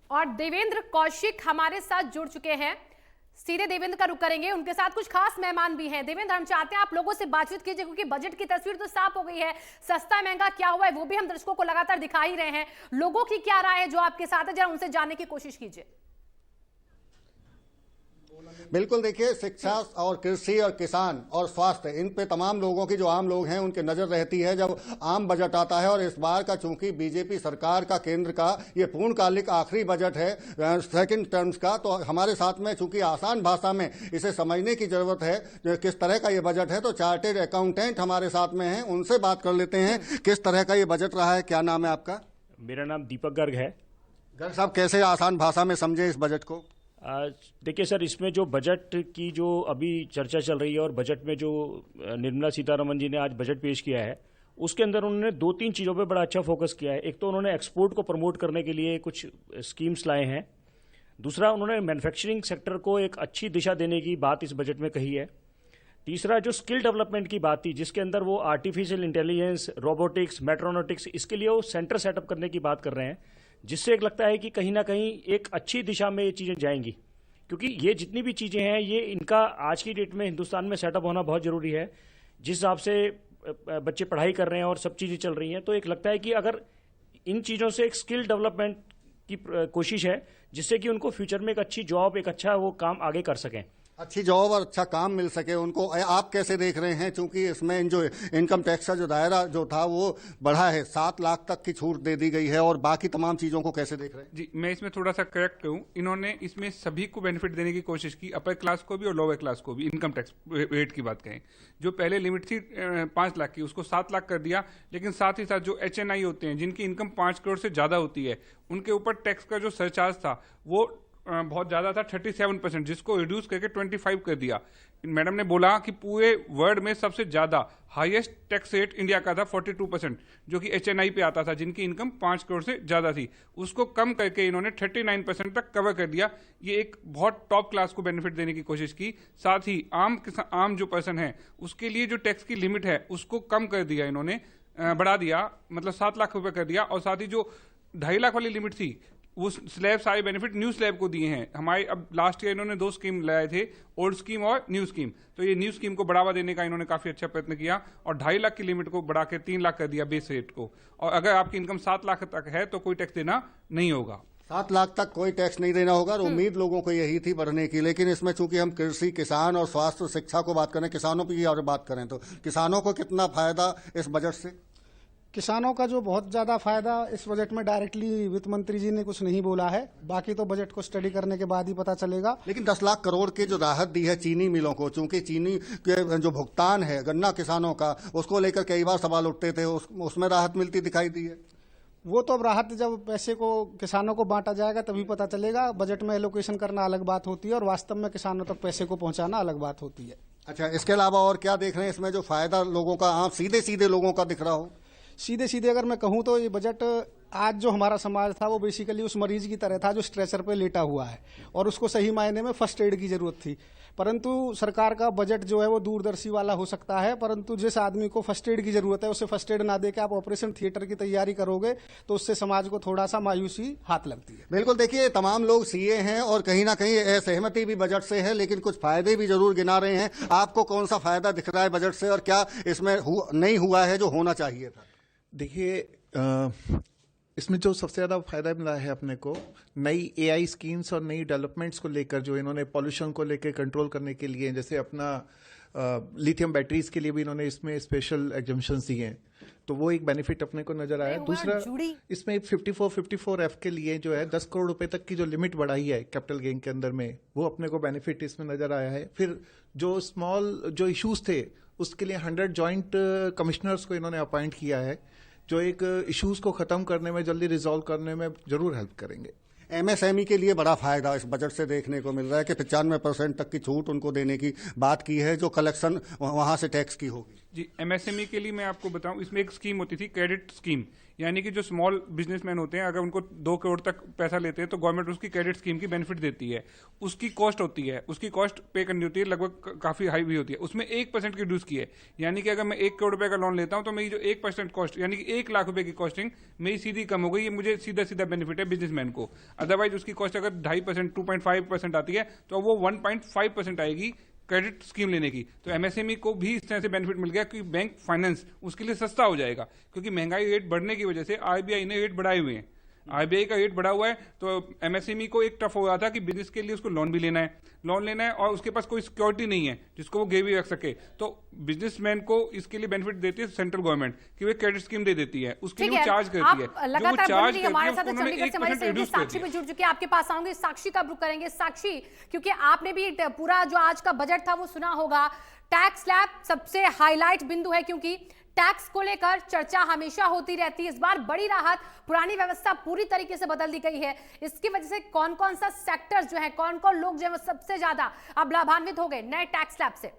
S5: और देवेंद्र कौशिक हमारे साथ जुड़ चुके हैं, सीधे देवेंद्र का रुख करेंगे, उनके साथ कुछ खास मेहमान भी हैं। देवेंद्र, हम चाहते हैं आप लोगों से बातचीत कीजिए क्योंकि बजट की तस्वीर तो साफ हो गई है। सस्ता महंगा क्या हुआ है वो भी हम दर्शकों को लगातार दिखा ही रहे हैं। लोगों की क्या राय है जो आपके साथ है, जरा उनसे जानने की कोशिश कीजिए।
S6: बिल्कुल, देखिए शिक्षा और कृषि और किसान और स्वास्थ्य, इन पे तमाम लोगों की, जो आम लोग हैं उनकी नजर रहती है जब आम बजट आता है। और इस बार का चूंकि बीजेपी सरकार का, केंद्र का ये पूर्णकालिक आखिरी बजट है सेकंड टर्म्स का, तो हमारे साथ में चूंकि आसान भाषा में इसे समझने की जरूरत है किस तरह का ये बजट है, तो चार्टेड अकाउंटेंट हमारे साथ में हैं, उनसे बात कर लेते हैं किस तरह का ये बजट रहा है। क्या नाम है आपका?
S7: मेरा नाम दीपक गर्ग है।
S6: गर्ग साहब, कैसे आसान भाषा में समझे इस बजट को?
S7: देखिए सर, इसमें जो बजट की जो अभी चर्चा चल रही है और बजट में जो निर्मला सीतारमण जी ने आज बजट पेश किया है उसके अंदर उन्होंने 2-3 चीज़ों पे बड़ा अच्छा फोकस किया है। एक तो उन्होंने एक्सपोर्ट को प्रमोट करने के लिए कुछ स्कीम्स लाए हैं, दूसरा, उन्होंने मैन्युफैक्चरिंग सेक्टर को एक अच्छी दिशा देने की बात इस बजट में कही है। तीसरा, जो स्किल डेवलपमेंट की बात थी, जिसके अंदर वो आर्टिफिशियल इंटेलिजेंस, रोबोटिक्स, मेट्रोनॉटिक्स, इसके लिए वो सेंटर सेटअप करने की बात कर रहे हैं, जिससे एक लगता है कि कहीं ना कहीं एक अच्छी दिशा में ये चीज़ें जाएंगी। क्योंकि ये जितनी भी चीज़ें हैं, ये इनका आज की डेट में हिंदुस्तान में सेटअप होना बहुत ज़रूरी है। जिस हिसाब से बच्चे पढ़ाई कर रहे हैं और सब चीज़ें चल रही हैं, तो एक लगता है कि अगर इन चीज़ों से एक स्किल डेवलपमेंट की कोशिश है, जिससे कि उनको फ्यूचर में एक अच्छी जॉब, एक अच्छा वो काम आगे कर सकें,
S6: अच्छी जॉब और अच्छा काम मिल सके उनको। आप कैसे देख रहे हैं, क्योंकि इसमें जो इनकम टैक्स का जो दायरा जो था वो बढ़ा है, 7 लाख तक की छूट दे दी गई है, और बाकी तमाम चीजों को कैसे देख रहे हैं?
S8: जी, मैं इसमें थोड़ा सा करेक्ट हूँ। इन्होंने इसमें सभी को बेनिफिट देने की कोशिश की, अपर क्लास को भी और लोअर क्लास को भी। इनकम टैक्स रेट की बात करें, जो पहले लिमिट थी 5 लाख की, उसको 7 लाख कर दिया। लेकिन साथ ही साथ जो HNI होते हैं, जिनकी इनकम 5 करोड़ से ज्यादा होती है, उनके ऊपर टैक्स का जो सरचार्ज था वो बहुत ज्यादा था, 37%, जिसको रिड्यूस करके 25 कर दिया। मैडम ने बोला कि पूरे वर्ल्ड में सबसे ज्यादा हाईएस्ट टैक्स रेट इंडिया का था 42%, जो कि HNI पे आता था, जिनकी इनकम 5 करोड़ से ज्यादा थी। उसको कम करके इन्होंने 39% तक कवर कर दिया। ये एक बहुत टॉप क्लास को बेनिफिट देने की कोशिश की। साथ ही आम जो पर्सन है, उसके लिए जो टैक्स की लिमिट है उसको कम कर दिया इन्होंने, बढ़ा दिया, मतलब 7 लाख रुपए कर दिया। और साथ ही जो 2.5 लाख वाली लिमिट थी, वो स्लैब सारे बेनिफिट न्यू स्लैब को दिए हैं। हमारे अब लास्ट ईयर इन्होंने 2 स्कीम लाए थे, ओल्ड स्कीम और न्यू स्कीम। तो ये न्यू स्कीम को बढ़ावा देने का इन्होंने काफी अच्छा प्रयत्न किया, और 2.5 लाख की लिमिट को बढ़ा के 3 लाख कर दिया बेस रेट को। और अगर आपकी इनकम 7 लाख तक है तो कोई टैक्स देना नहीं होगा।
S6: 7 लाख तक कोई टैक्स नहीं देना होगा, और उम्मीद लोगों को यही थी बढ़ने की। लेकिन इसमें चूंकि हम कृषि, किसान और स्वास्थ्य शिक्षा को बात करें, किसानों की और बात करें, तो किसानों को कितना फायदा इस बजट से?
S9: किसानों का जो बहुत ज्यादा फायदा इस बजट में डायरेक्टली वित्त मंत्री जी ने कुछ नहीं बोला है, बाकी तो बजट को स्टडी करने के बाद ही पता चलेगा।
S6: लेकिन 10 लाख करोड़ की जो राहत दी है चीनी मिलों को, चूंकि चीनी के जो भुगतान है गन्ना किसानों का, उसको लेकर कई बार सवाल उठते थे, उसमें राहत मिलती दिखाई दी है।
S9: वो तो अब राहत जब पैसे को किसानों को बांटा जाएगा तभी पता चलेगा। बजट में एलोकेशन करना अलग बात होती है और वास्तव में किसानों तक पैसे को पहुंचाना अलग बात होती है।
S6: अच्छा, इसके अलावा और क्या देख रहे हैं इसमें जो फायदा लोगों का आम सीधे सीधे लोगों का दिख रहा हो?
S9: सीधे सीधे अगर मैं कहूं तो ये बजट, आज जो हमारा समाज था वो बेसिकली उस मरीज की तरह था जो स्ट्रेचर पे लेटा हुआ है और उसको सही मायने में फर्स्ट एड की जरूरत थी। परंतु सरकार का बजट जो है वो दूरदर्शी वाला हो सकता है, परंतु जिस आदमी को फर्स्ट एड की जरूरत है उसे फर्स्ट एड ना देके आप ऑपरेशन थिएटर की तैयारी करोगे तो उससे समाज को थोड़ा सा मायूसी हाथ लगती है।
S6: बिल्कुल, देखिए तमाम लोग सीए हैं और कहीं ना कहीं असहमति भी बजट से है, लेकिन कुछ फायदे भी जरूर गिना रहे हैं। आपको कौन सा फायदा दिख रहा है बजट से, और क्या इसमें नहीं हुआ है जो होना चाहिए था?
S10: देखिए, इसमें जो सबसे ज़्यादा फायदा मिला है अपने को, नई AI स्कीम्स और नई डेवलपमेंट्स को लेकर, जो इन्होंने पॉल्यूशन को लेकर कंट्रोल करने के लिए, जैसे अपना लिथियम बैटरीज के लिए भी इन्होंने इसमें स्पेशल एग्जम्पशंस दिए हैं, तो वो एक बेनिफिट अपने को नजर आया। दूसरा, इसमें 54F के लिए जो है 10 करोड़ रुपए तक की जो लिमिट बढ़ाई है कैपिटल गेन के अंदर में, वो अपने को बेनिफिट इसमें नजर आया है। फिर जो स्मॉल जो इश्यूज थे उसके लिए 100 जॉइंट कमिश्नर्स को इन्होंने अपॉइंट किया है, जो एक इश्यूज को खत्म करने में, जल्दी रिजॉल्व करने में जरूर हेल्प करेंगे।
S6: MSME के लिए बड़ा फायदा इस बजट से देखने को मिल रहा है कि 95% तक की छूट उनको देने की बात की है, जो कलेक्शन वहां से टैक्स की होगी।
S8: जी, MSME के लिए मैं आपको बताऊं, इसमें एक स्कीम होती थी क्रेडिट स्कीम, यानी कि जो स्मॉल बिजनेसमैन होते हैं अगर उनको 2 करोड़ तक पैसा लेते हैं तो गवर्नमेंट उसकी क्रेडिट स्कीम की बेनिफिट देती है। उसकी कॉस्ट होती है, उसकी कॉस्ट पे करनी होती है, लगभग काफी हाई भी होती है। उसमें 1% की रिड्यूस की है, यानी कि अगर मैं 1 करोड़ रुपए का लोन लेता हूं तो मेरी जो 1% कॉस्ट, यानी कि 1 लाख रुपए की कॉस्टिंग मेरी सीधी कम हो गई। ये मुझे सीधा सीधा बेनिफिट है बिजनेसमैन को। अदरवाइज उसकी कॉस्ट अगर 2.5%, 2.5% आती है तो वो 1.5% आएगी क्रेडिट स्कीम लेने की। तो MSME को भी इस तरह से बेनिफिट मिल गया कि बैंक फाइनेंस उसके लिए सस्ता हो जाएगा, क्योंकि महंगाई रेट बढ़ने की वजह से RBI ने रेट बढ़ाए हुए हैं। RBI का रेट बढ़ा हुआ है तो MSME को एक टफ हो रहा था कि बिजनेस के लिए उसको लोन लेना है और उसके पास कोई सिक्योरिटी नहीं है जिसको वो गिरवी रख सके। तो बिजनेसमैन को इसके लिए बेनिफिट देती है सेंट्रल गवर्नमेंट कि वो क्रेडिट स्कीम दे देती है, उसके लिए वो चार्ज करती है।
S5: साक्षी में जुड़ चुकी है, आपके पास आऊंगी। साक्षी का रुख करेंगे। साक्षी, क्योंकि आपने भी पूरा जो आज का बजट था वो सुना होगा, टैक्स स्लैब सबसे हाईलाइट बिंदु है, क्योंकि टैक्स को लेकर चर्चा हमेशा होती रहती है। इस बार बड़ी राहत, पुरानी व्यवस्था पूरी तरीके से बदल दी गई है। इसकी वजह से कौन कौन सा सेक्टर्स जो है, कौन कौन लोग जो है सबसे ज्यादा अब लाभान्वित हो गए नए टैक्स स्लैब से?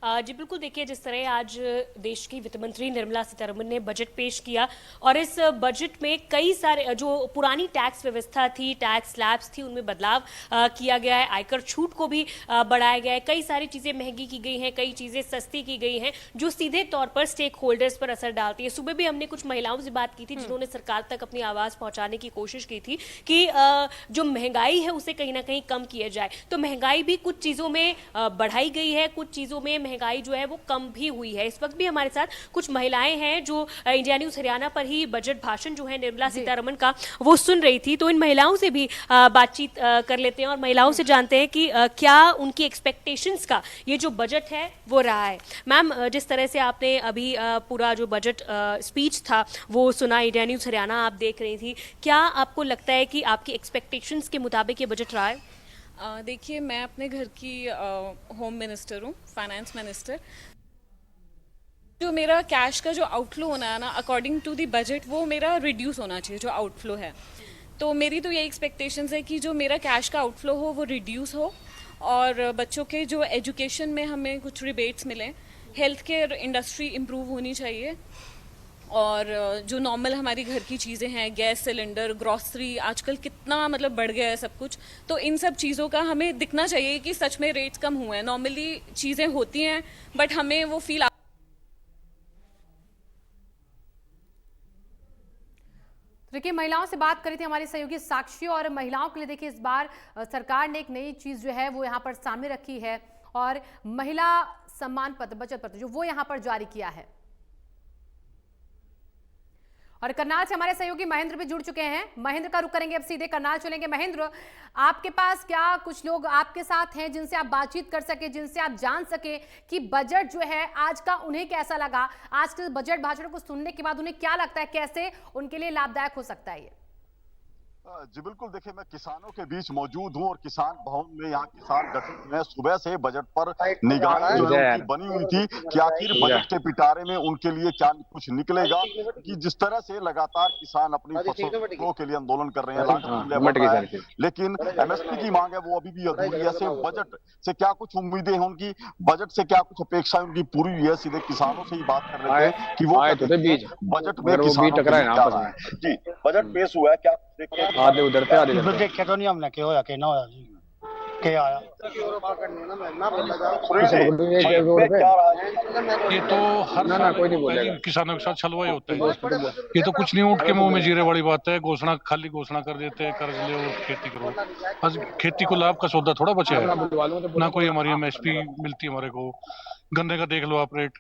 S11: जी बिल्कुल, देखिए जिस तरह आज देश की वित्त मंत्री निर्मला सीतारमण ने बजट पेश किया और इस बजट में कई सारे जो पुरानी टैक्स व्यवस्था थी, टैक्स स्लैब्स थी, उनमें बदलाव किया गया है। आयकर छूट को भी बढ़ाया गया है। कई सारी चीज़ें महंगी की गई हैं, कई चीज़ें सस्ती की गई हैं, जो सीधे तौर पर स्टेक होल्डर्स पर असर डालती है। सुबह भी हमने कुछ महिलाओं से बात की थी जिन्होंने सरकार तक अपनी आवाज़ पहुंचाने की कोशिश की थी कि जो महंगाई है उसे कहीं ना कहीं कम किया जाए। तो महंगाई भी कुछ चीज़ों में बढ़ाई गई है, कुछ चीज़ों में महंगाई जो है वो कम भी हुई है। इस वक्त भी हमारे साथ कुछ महिलाएं हैं जो इंडिया न्यूज़ हरियाणा पर ही बजट भाषण जो है निर्मला सीतारमण का वो सुन रही थी। तो इन महिलाओं से भी बातचीत कर लेते हैं और महिलाओं से जानते हैं कि क्या उनकी एक्सपेक्टेशंस का ये जो बजट है वो रहा है। मैम, जिस तरह से आपने अभी पूरा जो बजट स्पीच था वो सुना, इंडिया न्यूज़ हरियाणा आप देख रही थी, क्या आपको लगता है कि आपकी एक्सपेक्टेशंस के मुताबिक ये बजट रहा है?
S12: देखिए, मैं अपने घर की होम मिनिस्टर हूँ, फाइनेंस मिनिस्टर। जो मेरा कैश का जो आउटफ्लो होना है ना, अकॉर्डिंग टू द बजट, वो मेरा रिड्यूस होना चाहिए जो आउटफ्लो है। तो मेरी तो ये एक्सपेक्टेशंस है कि जो मेरा कैश का आउटफ्लो हो वो रिड्यूस हो और बच्चों के जो एजुकेशन में हमें कुछ रिबेट्स मिलें, हेल्थ केयर इंडस्ट्री इम्प्रूव होनी चाहिए और जो नॉर्मल हमारी घर की चीज़ें हैं, गैस सिलेंडर, ग्रॉसरी, आजकल कितना मतलब बढ़ गया है सब कुछ, तो इन सब चीज़ों का हमें दिखना चाहिए कि सच में रेट्स कम हुए हैं। नॉर्मली चीज़ें होती हैं बट हमें वो फील।
S5: देखिए, महिलाओं से बात करी थी हमारी सहयोगी साक्षी, और महिलाओं के लिए देखिए इस बार सरकार ने एक नई चीज़ जो है वो यहाँ पर सामने रखी है और महिला सम्मान पत्र, बचत पत्र जो वो यहाँ पर जारी किया है। और करनाल से हमारे सहयोगी महेंद्र भी जुड़ चुके हैं। महेंद्र का रुख करेंगे, अब सीधे करनाल चलेंगे। महेंद्र, आपके पास क्या कुछ लोग आपके साथ हैं जिनसे आप बातचीत कर सके, जिनसे आप जान सके कि बजट जो है आज का उन्हें कैसा लगा, आज के बजट भाषण को सुनने के बाद उन्हें क्या लगता है, कैसे उनके लिए लाभदायक हो सकता है ये?
S13: जी बिल्कुल, देखिए मैं किसानों के बीच मौजूद हूँ और किसान भवन में यहाँ किसान गठन में सुबह से बजट पर निगाहें जो है उनकी बनी हुई थी कि आखिर बजट के पिटारे में उनके लिए क्या कुछ निकलेगा। कि जिस तरह से लगातार किसान अपनी फसलों के लिए आंदोलन कर रहे हैं, लेकिन एमएसपी की मांग है वो अभी भी अधूरी है। ऐसे बजट से क्या कुछ उम्मीदें हैं उनकी, बजट से क्या कुछ अपेक्षाएं उनकी पूरी हुई है? सीधे किसानों से ही बात कर रहे थे कि वो बजट में किसानों के लिए क्या रहा है। जी, बजट पेश हुआ है, क्या
S14: आधे उधर थे, आधे इधर।
S15: देखा तो नहीं हमने, क्या होया क्या ना होया जी, क्या आया
S16: ये तो हर किसानों के साथ छलवा ही होता है। ये तो कुछ नहीं, उठ के मुंह में जीरे वाली बात है। घोषणा खाली घोषणा कर देते हैं, कर्ज ले और खेती करो। आज खेती को लाभ का सौदा थोड़ा बचा है ना, कोई हमारी एमएसपी मिलती है हमारे को। गन्ने का देख लो आप रेट,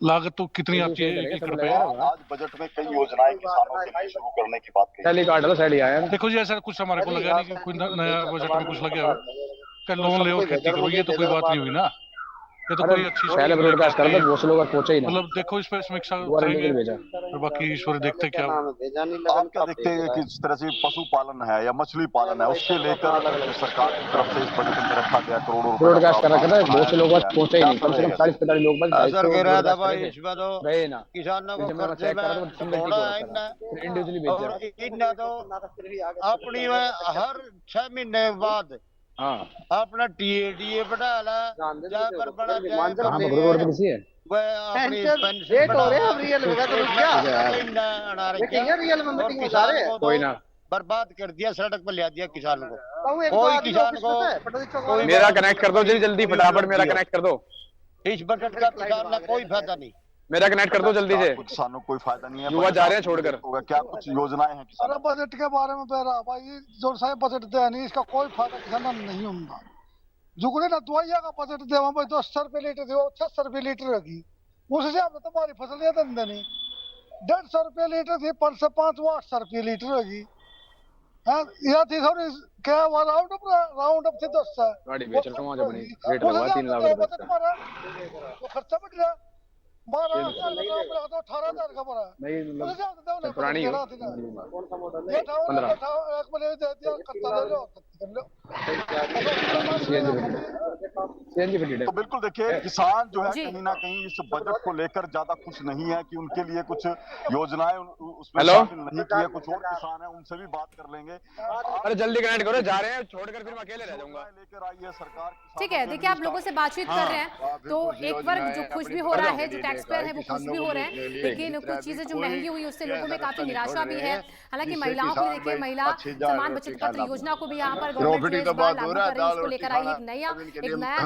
S16: लागत तो कितनी आती है, 1 रुपए।
S13: आज बजट में कई योजनाएं किसानों के लिए शुरू करने की बात कही।
S16: देखो जी, ऐसा कुछ हमारे को लगा नहीं कि कोई नया बजट में कुछ लगे क्या लोन ले और खेती करो, ये तो कोई बात नहीं हुई ना। ये तो कोई अच्छी
S14: पहले ब्रॉडकास्ट कर दो, बहुत से लोग पहुंचे ही नहीं।
S16: मतलब देखो इस पर समीक्षा करेंगे और बाकी ईश्वर देखते क्या।
S13: आप क्या देखते हैं कि जिस तरह से पशुपालन है या मछली पालन है, उसके लेकर सरकार की तरफ से इस बजट में रखा गया करोड़ों
S14: ब्रॉडकास्ट कर रखा था, बहुत से लोग पहुंचे ही नहीं। कम से कम 40-45 लोग बस गए ना।
S15: किसानों को खर्चे में
S14: इंडिविजुअली भेज
S15: अपनी हर 6 महीने बाद अपना टीएडीए बढ़ा ला, जाकर बड़ा
S14: किसी है
S15: अपनी पेंशन हो रहे हैं रियल में, तो क्या रियल में मीटिंग जा रहे हैं,
S14: कोई ना
S15: बर्बाद कर दिया, सड़क पर ले दिया किसान को। कोई किसान को
S14: मेरा कनेक्ट कर दो जल्दी फटाफट, मेरा कनेक्ट कर दो।
S15: इस बजट का किसान का कोई फायदा नहीं,
S14: मेरा कनेक्ट कर दो जल्दी से।
S13: किसानों को कोई फायदा नहीं है,
S14: युवा जा रहे हैं छोड़कर।
S13: क्या कुछ योजनाएं हैं किसानों?
S17: बजट के बारे में बह रहा भाई, जो साहब बजट दे नहीं, इसका कोई फायदा किसानों में नहीं होगा। जुगड़े ना दवाइया का बजट दे भाई, 200 रुपए लीटर दे, 600 रुपए लीटर होगी, उससे आप तुम्हारी फसल ये धंधा नहीं। 150 रुपए लीटर थी, 5 से 5 वो 800 रुपये लीटर होगी। या थी थोड़ी क्या राउंड अप थी 200
S14: गाड़ी बेच रहा हूं, जब रेट लगा 3 लाख रुपए
S17: तो खर्चा बढ़ रहा 12,000 का, 18,000 का पड़ा
S14: नहीं, पुरानी हो
S17: 15
S13: तो बिल्कुल देखिए, किसान जो है कहीं ना कहीं इस बजट को लेकर ज्यादा खुश नहीं है कि उनके लिए कुछ योजनाएं उसमें शामिल नहीं की है। कुछ और किसान है, उनसे भी बात कर लेंगे।
S14: अरे जल्दी कनेक्ट करो, जा रहे हैं, छोड़कर फिर मैं अकेले रह जाऊंगा।
S13: लेकर आई है सरकार।
S5: ठीक है, देखिए आप लोगों से बातचीत कर रहे हैं तो एक वर्ग जो खुश भी हो रहा है, जो टैक्स पेयर है वो खुश भी हो रहे हैं, लेकिन कुछ चीजें जो महंगी हुई उससे लोगों में काफी निराशा भी है। हालांकि महिलाओं के लिए देखिए, महिला समान बचत पत्र योजना को भी यहाँ पर गवर्नमेंट जो इस बार लागू कर रही है, उसको लेकर आई एक नया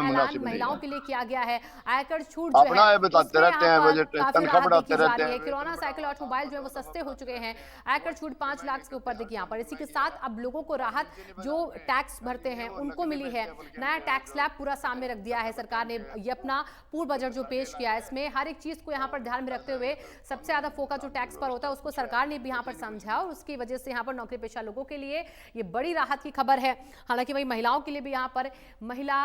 S5: ऐलान महिलाओं के लिए किया गया है। आयकर छूट जो है उसमें यहाँ पर काफी राहत देखी जा रही है। किराना, साइकिल, ऑटोमोबाइल जो है वो सस्ते हो चुके हैं। आयकर छूट 5 लाख के ऊपर देखिए यहाँ पर। इसी के साथ अब लोगों को राहत जो टैक्स भरते हैं उनको मिली है। नया टैक्स स्लैब पूरा सामने रख दिया है सरकार ने। ये अपना पूर्व बजट जो पेश किया है, इसमें हर एक चीज को यहाँ पर ध्यान में रखते हुए सबसे ज्यादा फोकस जो टैक्स पर होता है उसको सरकार ने भी यहाँ पर समझा, और उसकी वजह से यहाँ पर नौकरी पेशा लोगों के लिए ये बड़ी राहत की खबर है। हालांकि वही महिलाओं के लिए भी यहाँ पर महिला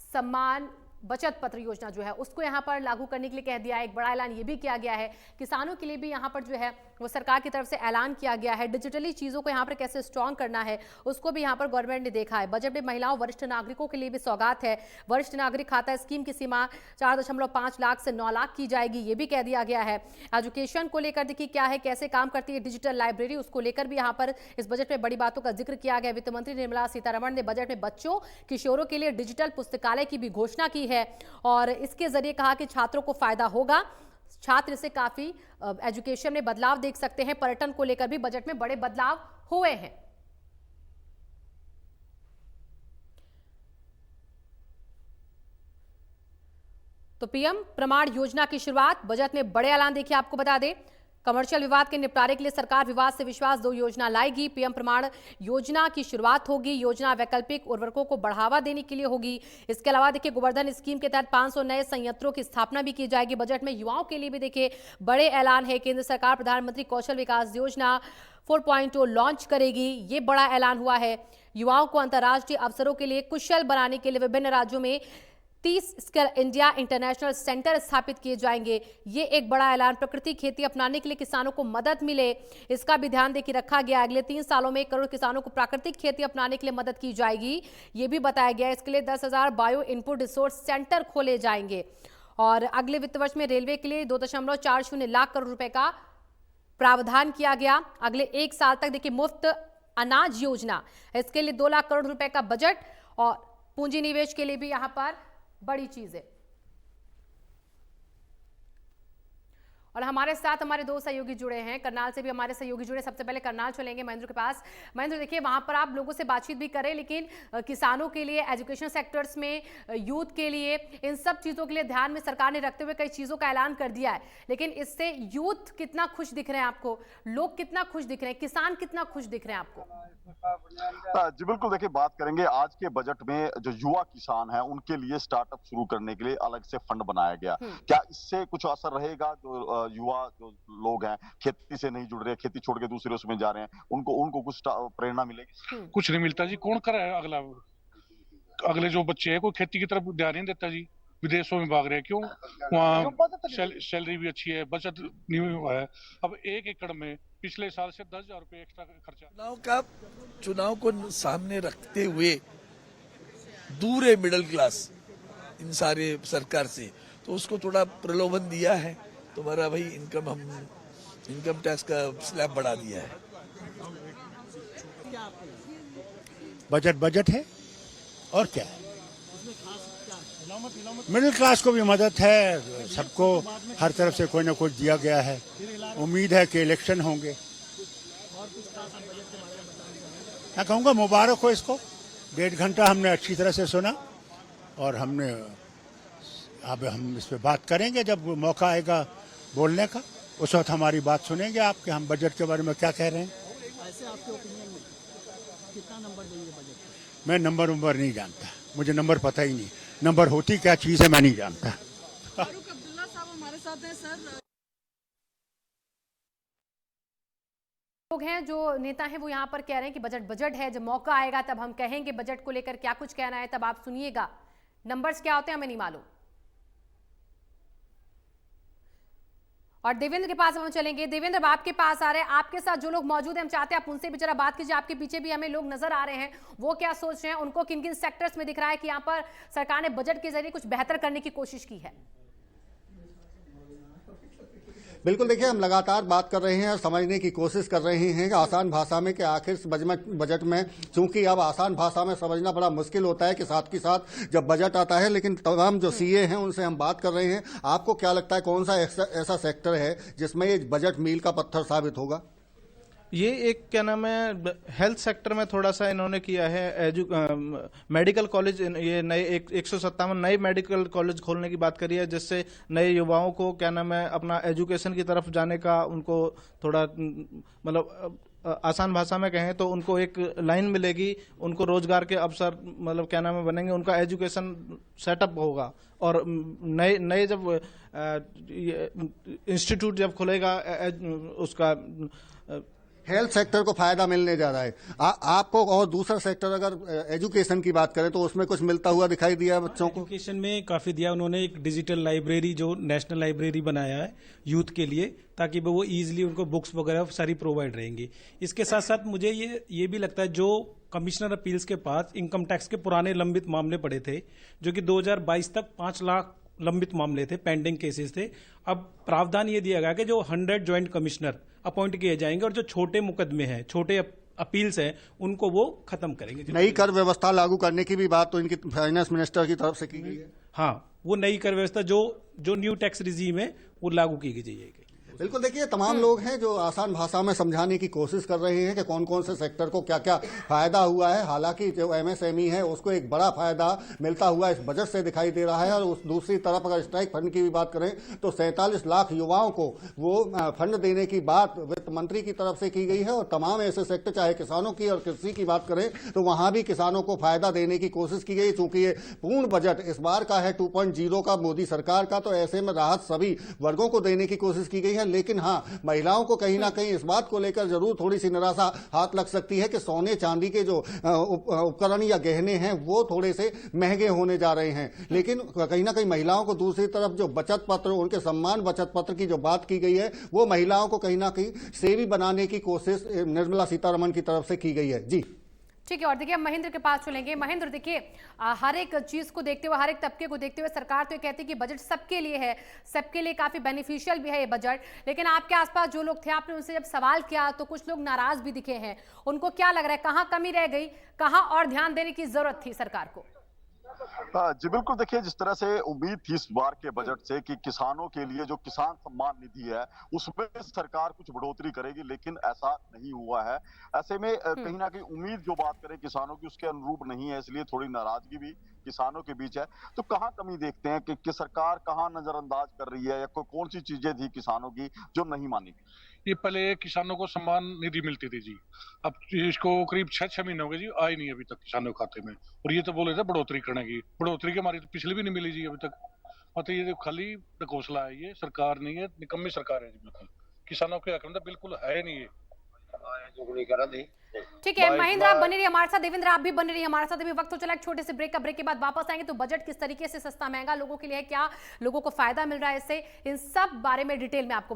S5: सम्मान बचत पत्र योजना जो है उसको यहाँ पर लागू करने के लिए कह दिया है। एक बड़ा ऐलान ये भी किया गया है। किसानों के लिए भी यहाँ पर जो है वो सरकार की तरफ से ऐलान किया गया है। डिजिटली चीज़ों को यहाँ पर कैसे स्ट्रॉन्ग करना है उसको भी यहाँ पर गवर्नमेंट ने देखा है। बजट में महिलाओं, वरिष्ठ नागरिकों के लिए भी सौगात है। वरिष्ठ नागरिक खाता स्कीम की सीमा 4.5 लाख से 9 लाख की जाएगी, ये भी कह दिया गया है। एजुकेशन को लेकर देखिए क्या है, कैसे काम करती है डिजिटल लाइब्रेरी, उसको लेकर भी यहाँ पर इस बजट में बड़ी बातों का जिक्र किया गया। वित्त मंत्री निर्मला सीतारमण ने बजट में बच्चों, किशोरों के लिए डिजिटल पुस्तकालय की भी घोषणा की है और इसके जरिए कहा कि छात्रों को फायदा होगा। छात्र से काफी एजुकेशन में बदलाव देख सकते हैं। पर्यटन को लेकर भी बजट में बड़े बदलाव हुए हैं। तो पीएम प्रमाण योजना की शुरुआत, बजट में बड़े ऐलान देखिए, आपको बता दें कमर्शियल विवाद के निपटारे के लिए सरकार विवाद से विश्वास 2 योजना लाएगी। पीएम प्रमाण योजना की शुरुआत होगी। योजना वैकल्पिक उर्वरकों को बढ़ावा देने के लिए होगी। इसके अलावा देखिए गोवर्धन स्कीम के तहत 500 नए संयंत्रों की स्थापना भी की जाएगी। बजट में युवाओं के लिए भी देखिए बड़े ऐलान है। केंद्र सरकार प्रधानमंत्री कौशल विकास योजना 4.0 लॉन्च करेगी, ये बड़ा ऐलान हुआ है। युवाओं को अंतर्राष्ट्रीय अवसरों के लिए कुशल बनाने के लिए विभिन्न राज्यों में 30 स्किल इंडिया इंटरनेशनल सेंटर स्थापित किए जाएंगे, ये एक बड़ा ऐलान। प्रकृति खेती अपनाने के लिए किसानों को मदद मिले, इसका भी ध्यान देखिए रखा गया। अगले 3 सालों में 1 करोड़ किसानों को प्राकृतिक खेती अपनाने के लिए मदद की जाएगी, ये भी बताया गया। इसके लिए 10,000 बायो इनपुट रिसोर्स सेंटर खोले जाएंगे। और अगले वित्त वर्ष में रेलवे के लिए 2.40 लाख करोड़ रुपए का प्रावधान किया गया। अगले 1 साल तक देखिए मुफ्त अनाज योजना, इसके लिए 2 लाख करोड़ रुपए का बजट। और पूंजी निवेश के लिए भी यहां पर बड़ी चीज है। और हमारे साथ हमारे 2 सहयोगी जुड़े हैं, करनाल से भी हमारे सहयोगी जुड़े। सबसे पहले करनाल चलेंगे महेंद्र के पास। महेंद्र देखिए वहां पर आप लोगों से बातचीत भी करें, लेकिन किसानों के लिए, एजुकेशन सेक्टर्स में, यूथ के लिए, इन सब चीजों के लिए ध्यान में सरकार ने रखते हुए कई चीजों का ऐलान कर दिया है। लेकिन इससे यूथ कितना खुश दिख रहे हैं आपको, लोग कितना खुश दिख रहे हैं, किसान कितना खुश दिख रहे हैं आपको?
S13: जी बिल्कुल, देखिए बात करेंगे आज के बजट में जो युवा किसान हैं उनके लिए स्टार्टअप शुरू करने के लिए अलग से फंड बनाया गया। क्या इससे कुछ असर रहेगा? जो युवा जो लोग हैं खेती से नहीं जुड़ रहे, खेती छोड़ के दूसरे उसमें जा रहे हैं, उनको कुछ प्रेरणा मिलेगी?
S16: कुछ नहीं मिलता जी। कौन कर रहा है? अगले जो बच्चे हैं कोई खेती की तरफ ध्यान नहीं देता जी, विदेशों में भाग रहे हैं। क्यों? वहाँ सैलरी भी अच्छी है, बचत नहीं हुआ है। अब 1 एकड़ में पिछले साल से 10,000 रुपए एक्स्ट्रा खर्चा।
S18: चुनाव को सामने रखते हुए दूर है मिडिल क्लास इन सारे सरकार से, तो उसको थोड़ा प्रलोभन दिया है। तुम्हारा भाई इनकम टैक्स का स्लैब बढ़ा दिया है।
S19: बजट है और क्या है। मिडिल क्लास को भी मदद है, सबको हर तरफ से कोई ना कुछ दिया गया है। उम्मीद है कि इलेक्शन होंगे। मैं कहूँगा मुबारक हो इसको। 1.5 घंटा हमने अच्छी तरह से सुना और अब हम इस पे बात करेंगे। जब मौका आएगा बोलने का उस वक्त हमारी बात सुनेंगे आपके, हम बजट के बारे में क्या कह रहे हैं।
S20: ऐसे आपके ओपिनियन में कितना नंबर देंगे बजट को?
S19: मैं नंबर नहीं जानता, मुझे नंबर पता ही नहीं। नंबर होती क्या चीज़ है मैं नहीं जानता।
S20: हमारे साथ हैं सर।
S5: लोग हैं जो नेता हैं वो यहाँ पर कह रहे हैं कि बजट है, जब मौका आएगा तब हम कहेंगे बजट को लेकर क्या कुछ कहना है, तब आप सुनिएगा। नंबर्स क्या होते हैं हमें नहीं मालूम। और देवेंद्र के पास हम चलेंगे। देवेंद्र, आपके पास आ रहे हैं, आपके साथ जो लोग मौजूद हैं, हम चाहते हैं आप उनसे भी जरा बात कीजिए। आपके पीछे भी हमें लोग नजर आ रहे हैं, वो क्या सोच रहे हैं, उनको किन किन सेक्टर्स में दिख रहा है कि यहाँ पर सरकार ने बजट के जरिए कुछ बेहतर करने की कोशिश की है।
S6: बिल्कुल, देखिए हम लगातार बात कर रहे हैं और समझने की कोशिश कर रहे हैं आसान भाषा में कि आखिर इस बजट में, चूंकि अब आसान भाषा में समझना बड़ा मुश्किल होता है कि साथ के साथ जब बजट आता है, लेकिन तमाम जो सीए हैं उनसे हम बात कर रहे हैं। आपको क्या लगता है कौन सा ऐसा सेक्टर है जिसमें ये बजट मील का पत्थर साबित होगा?
S21: ये एक क्या नाम है, हेल्थ सेक्टर में थोड़ा सा इन्होंने किया है। मेडिकल कॉलेज, ये नए 157 नए मेडिकल कॉलेज खोलने की बात करी है, जिससे नए युवाओं को क्या नाम है अपना एजुकेशन की तरफ जाने का उनको थोड़ा मतलब आसान भाषा में कहें तो उनको एक लाइन मिलेगी, उनको रोजगार के अवसर मतलब क्या नाम है बनेंगे, उनका एजुकेशन सेटअप होगा। और नए जब इंस्टीट्यूट जब खुलेगा उसका
S6: हेल्थ सेक्टर को फायदा मिलने जा रहा है आपको। और दूसरा सेक्टर अगर एजुकेशन की बात करें तो उसमें कुछ मिलता हुआ दिखाई दिया बच्चों को?
S22: एजुकेशन में काफी दिया उन्होंने। एक डिजिटल लाइब्रेरी जो नेशनल लाइब्रेरी बनाया है यूथ के लिए, ताकि वो इजीली उनको बुक्स वगैरह सारी प्रोवाइड रहेंगी। इसके साथ साथ मुझे ये भी लगता है जो कमिश्नर अपील्स के पास इनकम टैक्स के पुराने लंबित मामले पड़े थे, जो कि 2022 तक 5 लाख लंबित मामले थे, पेंडिंग केसेस थे। अब प्रावधान ये दिया गया कि जो 100 ज्वाइंट कमिश्नर अपॉइंट किए जाएंगे और जो छोटे मुकदमे हैं, छोटे अपील्स हैं, उनको वो खत्म करेंगे।
S6: नई कर व्यवस्था लागू करने की भी बात तो इनकी फाइनेंस मिनिस्टर की तरफ से की गई है।
S22: हाँ, वो नई कर व्यवस्था जो न्यू टैक्स रिजीम है वो लागू की जाएगी।
S6: बिल्कुल, देखिए तमाम लोग हैं जो आसान भाषा में समझाने की कोशिश कर रहे हैं कि कौन कौन से सेक्टर को क्या क्या फायदा हुआ है। हालांकि जो एमएसएमई है उसको एक बड़ा फायदा मिलता हुआ इस बजट से दिखाई दे रहा है। और उस दूसरी तरफ अगर स्ट्राइक फंड की भी बात करें तो 47 लाख युवाओं को वो फंड देने की बात वित्त मंत्री की तरफ से की गई है। और तमाम ऐसे सेक्टर, चाहे किसानों की और कृषि की बात करें तो वहां भी किसानों को फायदा देने की कोशिश की गई। चूंकि ये पूर्ण बजट इस बार का है 2.0 का मोदी सरकार का, तो ऐसे में राहत सभी वर्गों को देने की कोशिश की गई है। लेकिन हाँ, महिलाओं को कहीं ना कहीं इस बात को लेकर जरूर थोड़ी सी निराशा हाथ लग सकती है कि सोने चांदी के जो उपकरण या गहने हैं वो थोड़े से महंगे होने जा रहे हैं। लेकिन कहीं ना कहीं महिलाओं को दूसरी तरफ जो बचत पत्र, उनके सम्मान बचत पत्र की जो बात की गई है, वो महिलाओं को कहीं ना कहीं सेवी बनाने की कोशिश निर्मला सीतारमण की तरफ से की गई है। जी
S5: ठीक है। और देखिए महेंद्र के पास चलेंगे। महेंद्र, देखिए हर एक चीज को देखते हुए, हर एक तबके को देखते हुए सरकार तो ये कहती है कि बजट सबके लिए है, सबके लिए काफी बेनिफिशियल भी है ये बजट। लेकिन आपके आसपास जो लोग थे, आपने उनसे जब सवाल किया तो कुछ लोग नाराज भी दिखे हैं। उनको क्या लग रहा है, कहाँ कमी रह गई, कहाँ और ध्यान देने की जरूरत थी सरकार को?
S13: जी बिल्कुल, देखिए जिस तरह से उम्मीद थी इस बार के बजट से कि किसानों के लिए जो किसान सम्मान निधि है उसमें सरकार कुछ बढ़ोतरी करेगी, लेकिन ऐसा नहीं हुआ है। ऐसे में कहीं ना कहीं उम्मीद जो बात करें किसानों की उसके अनुरूप नहीं है, इसलिए थोड़ी नाराजगी भी किसानों के बीच है। तो कहाँ कमी देखते हैं कि सरकार कहाँ नजरअंदाज कर रही है, या कौन सी चीजें थी किसानों की जो नहीं मानी?
S16: ये पहले किसानों को सम्मान निधि मिलती थी जी, अब इसको करीब 6 महीने हो गए जी, आई नहीं अभी तक किसानों के खाते में। और ये तो बोले थे बढ़ोतरी करने की, बढ़ोतरी की हमारी तो पिछली भी नहीं मिली जी अभी तक। मतलब ये खाली घोषला है, ये सरकार नहीं है, निकम्मी सरकार है जी। बिल्कुल किसानों के हक में बिल्कुल है नहीं ये।
S5: ठीक है महेंद्र, आप बने रहिए हमारे साथ। देवेंद्र, आप भी बने रहिए हमारे साथ। अभी वक्त हो चला एक छोटे से ब्रेक का। ब्रेक के बाद वापस आएंगे तो बजट किस तरीके से सस्ता महंगा लोगों के लिए है, क्या लोगों को फायदा मिल रहा है इससे, इन सब बारे में डिटेल में आपको बताएंगे।